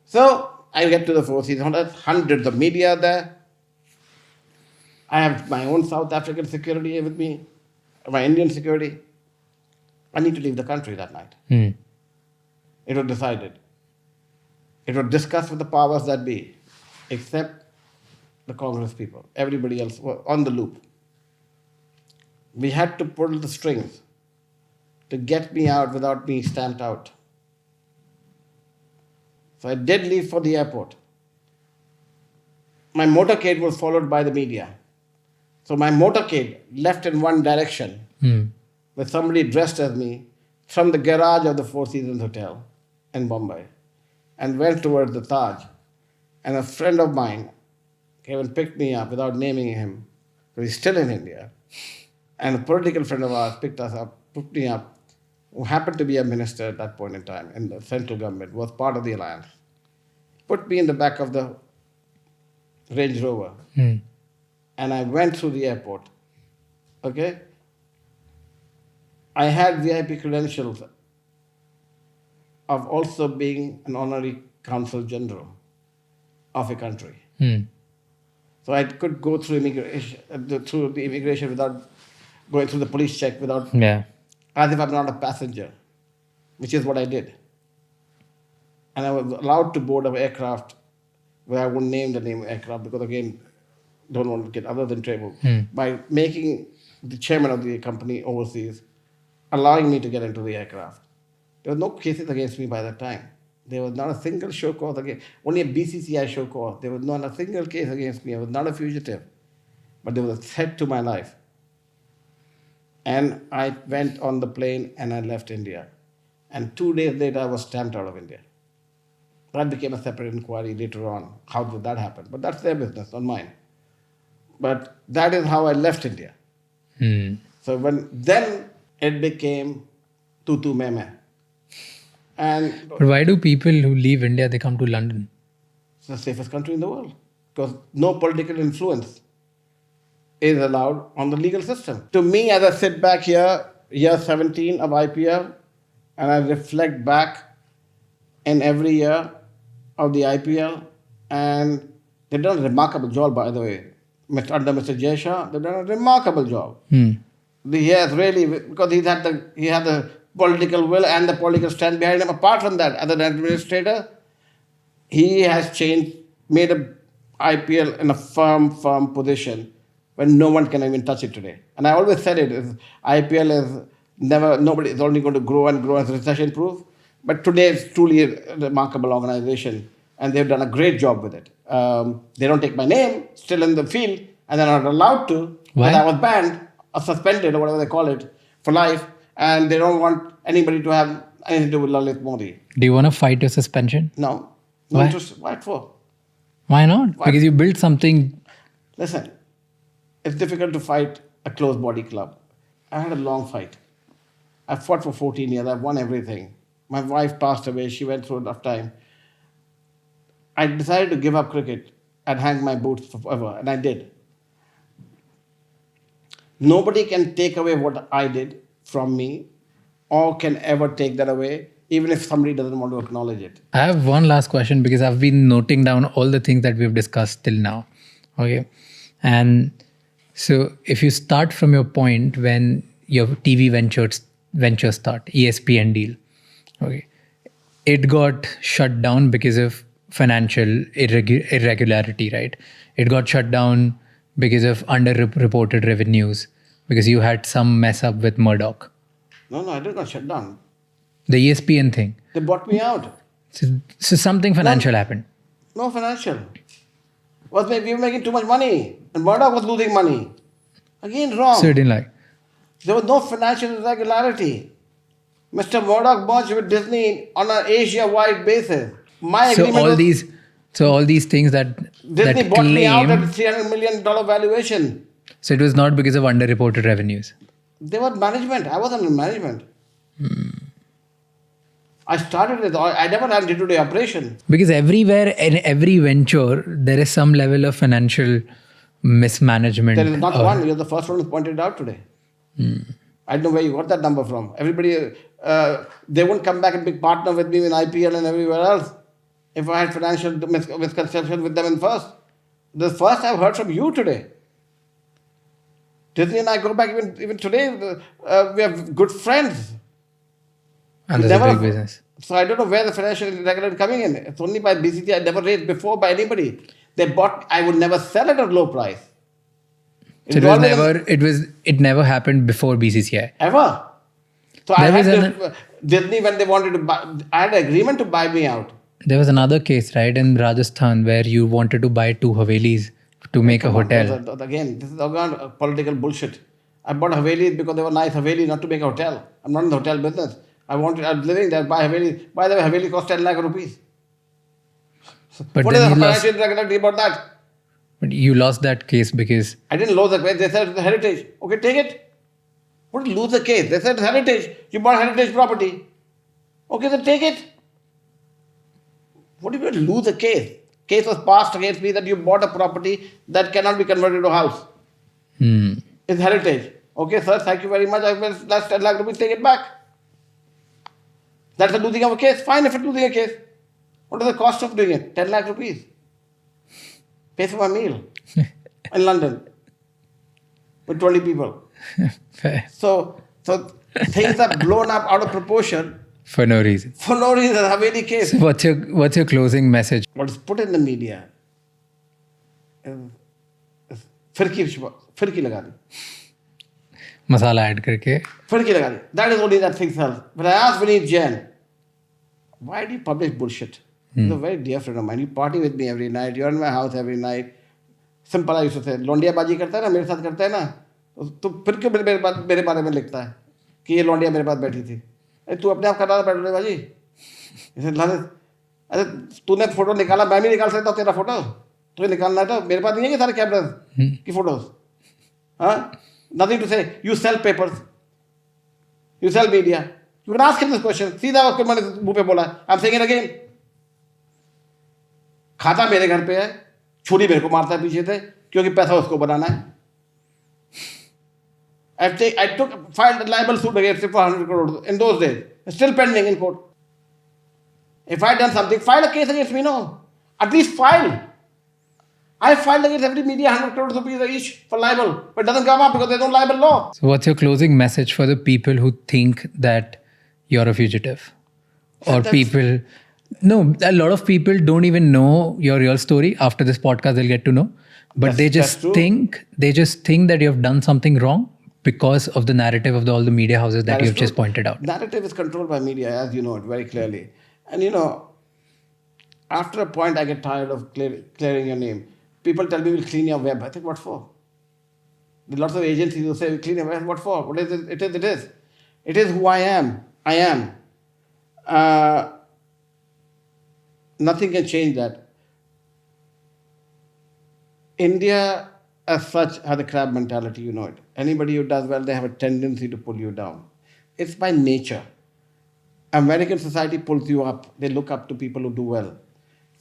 So I get to the Four Seasons Hotel. Hundreds of media there. I have my own South African security with me, my Indian security. I need to leave the country that night. It was decided. It was discussed with the powers that be, except the Congress people. Everybody else was on the loop. We had to pull the strings to get me out without being stamped out. So I did leave for the airport. My motorcade was followed by the media. So my motorcade left in one direction with somebody dressed as me from the garage of the Four Seasons Hotel in Bombay and went towards the Taj. And a friend of mine came and picked me up without naming him, because he's still in India. And a political friend of ours picked me up, who happened to be a minister at that point in time in the central government, was part of the alliance. Put me in the back of the Range Rover. And I went through the airport. Okay? I had VIP credentials of also being an honorary consul general of a country. So I could go through the immigration without going through the police check, as if I'm not a passenger, which is what I did. And I was allowed to board an aircraft where I wouldn't name the name of aircraft because, again, don't want to get other than trouble. By making the chairman of the company overseas, allowing me to get into the aircraft. There were no cases against me by that time. There was not a single show cause against, only a BCCI show cause. There was not a single case against me. I was not a fugitive. But there was a threat to my life. And I went on the plane and I left India. And 2 days later, I was stamped out of India. That became a separate inquiry later on. How did that happen? But that's their business, not mine. But that is how I left India. So then it became tutu meme. But why do people who leave India, they come to London? It's the safest country in the world. Because no political influence is allowed on the legal system. To me, as I sit back here, year 17 of IPL, and I reflect back in every year of the IPL, and they've done a remarkable job, by the way. Under Mr. Jaisha, they've done a remarkable job. He has really, because he had the political will and the political stand behind him. Apart from that, as an administrator, he has made a IPL in a firm position when no one can even touch it today. And I always said IPL is nobody is only going to grow and grow as recession-proof. But today it's truly a remarkable organization, and they've done a great job with it. They don't take my name, still in the field, and they're not allowed to. Why? Because I was banned or suspended or whatever they call it for life, and they don't want anybody to have anything to do with Lalit Modi. Do you want to fight your suspension? No. Why? Interest. What for? Why not? Why? Because you built something. Listen, it's difficult to fight a closed body club. I had a long fight. I fought for 14 years. I've won everything. My wife passed away. She went through enough time. I decided to give up cricket and hang my boots forever, and I did. Nobody can take away what I did from me or can ever take that away, even if somebody doesn't want to acknowledge it. I have one last question because I've been noting down all the things that we've discussed till now. Okay. And so if you start from your point when your TV venture start, ESPN deal, okay, it got shut down because of financial irregularity, right? It got shut down because of underreported revenues, because you had some mess up with Murdoch. No, I did not shut down. The ESPN thing. They bought me out. So something financial happened. No financial. We were making too much money. And Murdoch was losing money. Again, wrong. So you didn't like. There was no financial irregularity. Mr. Murdoch merged with Disney on an Asia-wide basis. My So agreement all was these, so all these things that Disney that bought me out at claim. $300 million valuation. So it was not because of underreported revenues. They were management. I wasn't in management. I started with, I never ran day-to-day operation. Because everywhere in every venture, there is some level of financial mismanagement. There is not or- one. You're the first one who pointed it out today. I don't know where you got that number from. Everybody, they won't come back and be partner with me in IPL and everywhere else if I had financial misconception with them in first. The first I've heard from you today. Disney and I go back even today. We are good friends. and We there's a never- big business. So I don't know where the financial irregularity coming in. It's only by BCT. I never raised before by anybody. They bought. I would never sell it at low price. So it was always- never. It never happened before BCCI. ever. So I There had was Disney when they wanted to buy. I had an agreement to buy me out. There was another case, right, in Rajasthan where you wanted to buy 2 Havelis to make a Come on, hotel. again, this is all political bullshit. I bought Havelis because they were nice Havelis, not to make a hotel. I'm not in the hotel business. I was living there, buy Havelis. By the way, Haveli cost 10 lakh rupees. But What is then the you lost, financial irregularity about that? but you lost that case because I didn't lose the case. They said it's heritage. Okay, take it. What did lose the case? They said it's heritage. You bought heritage property. Okay, then take it. What do you mean lose the case? Case was passed against me that you bought a property that cannot be converted to a house. It's heritage. Okay, sir, thank you very much. I will last 10 lakh rupees, take it back. That's the losing of a case. Fine if it's losing a case. What is the cost of doing it? 10 lakh rupees. Pay for my meal in London with 20 people. fair, So things are blown up out of proportion for no reason. for no reason. Haveli case. So what's your closing message? What is put in the media is firki laga di. Masala add करके. Firki laga di. That is only that thing sells. But I asked Vineet Jain, why do you publish bullshit? He's a very dear friend of mine. You party with me every night. You're in my house every night. Simple I used to say, लौंडिया बाजी करता है ना मेरे साथ करता है ना तो फिर क्यों मेरे बारे में लिखता है कि ये लौंडिया मेरे पास बैठी थी अरे तू अपने आप कर रहा था बैठने बाजी इसे ललित अरे तूने फोटो निकाला मैं भी निकाल सकता हूँ तेरा फोटो तुझे निकालना है तो मेरे पास नहीं है कि सारे कैमरे की फोटोज हाँ nothing to say you sell papers you sell media you can ask him this question सीधा उसको मैंने मुंह पे बोला I am saying it again खाता मेरे घर पे है छुरी मेरे को मारता है पीछे से क्योंकि पैसा उसको बनाना है I filed a libel suit against him for 100 crores in those days. It's still pending in court. If I had done something, file a case against me, no. At least file. I filed against every media 100 crores rupees each for libel, but it doesn't come up because there's no libel law. So what's your closing message for the people who think that you're a fugitive? Or people... No, a lot of people don't even know your real story. After this podcast, they'll get to know. But they just true. think that you have done something wrong because of the narrative of all the media houses that That is you've just true. pointed out. Narrative is controlled by media, as you know it very clearly. And after a point, I get tired of clearing your name. People tell me we'll clean your web. I think, what for? There are lots of agencies who say we'll clean your web. What for? What is it? It is. It is who I am. I am. Nothing can change that. India, as such, has a crab mentality, you know it. Anybody who does well, they have a tendency to pull you down. It's by nature. American society pulls you up. They look up to people who do well.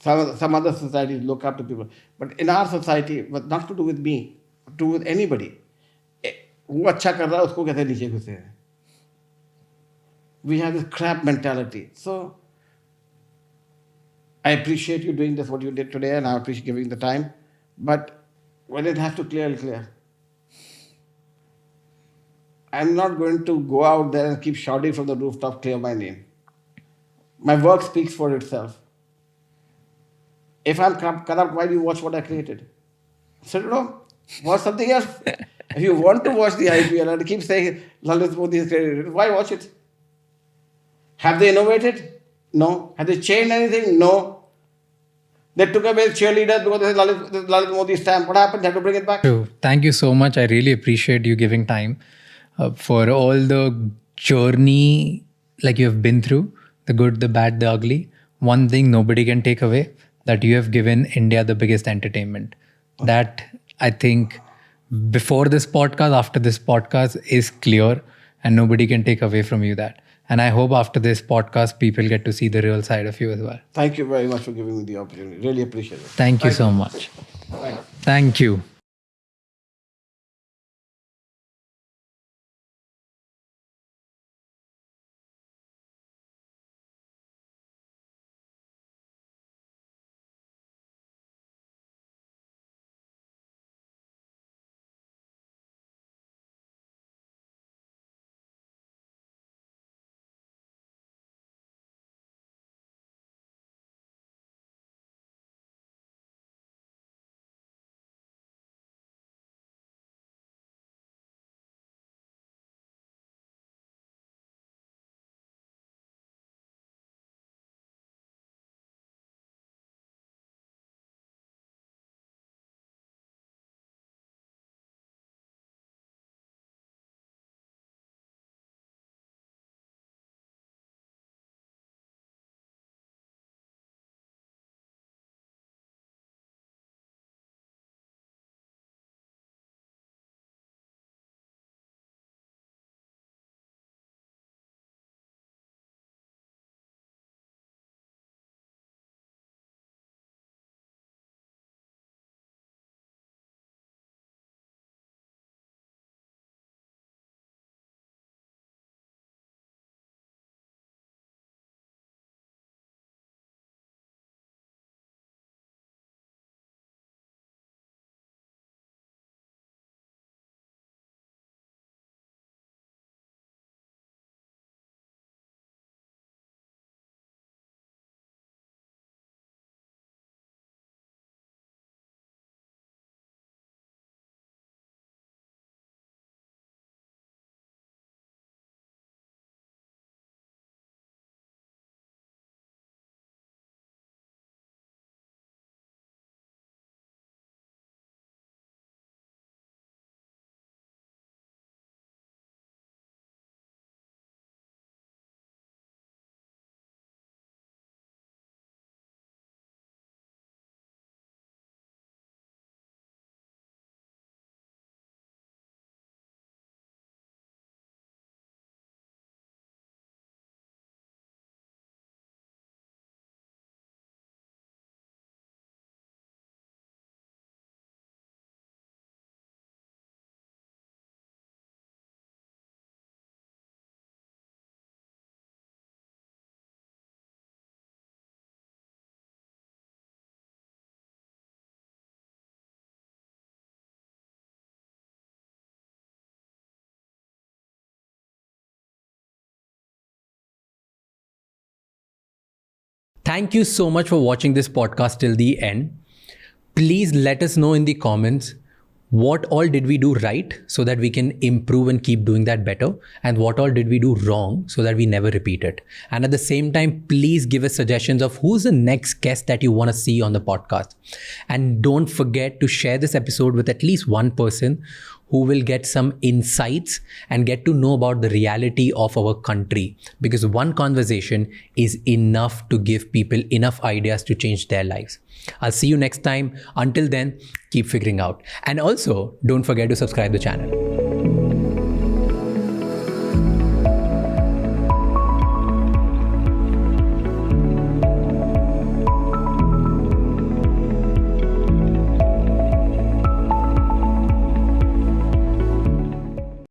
Some other societies look up to people. But in our society, it was not to do with me, to do with anybody. वो अच्छा कर रहा है उसको कैसे नीचे घुसे हैं. We have this crab mentality. So I appreciate you doing this, what you did today, and I appreciate giving the time. But when it has to clear. I'm not going to go out there and keep shouting from the rooftop, clear my name. My work speaks for itself. If I'm corrupt, why do you watch what I created? So, watch something else. If you want to watch the IPL and keep saying Lalit Modi is created, why watch it? Have they innovated? No. Have they changed anything? No. They took away cheerleaders because they said Lalit Modi stamp. What happened? They had to bring it back. True. Thank you so much. I really appreciate you giving time. for all the journey like you have been through, the good, the bad, the ugly. One thing nobody can take away, that you have given India the biggest entertainment. That I think before this podcast, after this podcast is clear, and nobody can take away from you that. And I hope after this podcast, people get to see the real side of you as well. Thank you very much for giving me the opportunity. Really appreciate it. Thank you so much. Thank you. Thank you so much for watching this podcast till the end. Please let us know in the comments what all did we do right so that we can improve and keep doing that better, and what all did we do wrong so that we never repeat it. And at the same time, please give us suggestions of who's the next guest that you want to see on the podcast. And don't forget to share this episode with at least one person who will get some insights and get to know about the reality of our country, because one conversation is enough to give people enough ideas to change their lives. I'll see you next time. Until then, keep figuring out. And also, don't forget to subscribe the channel.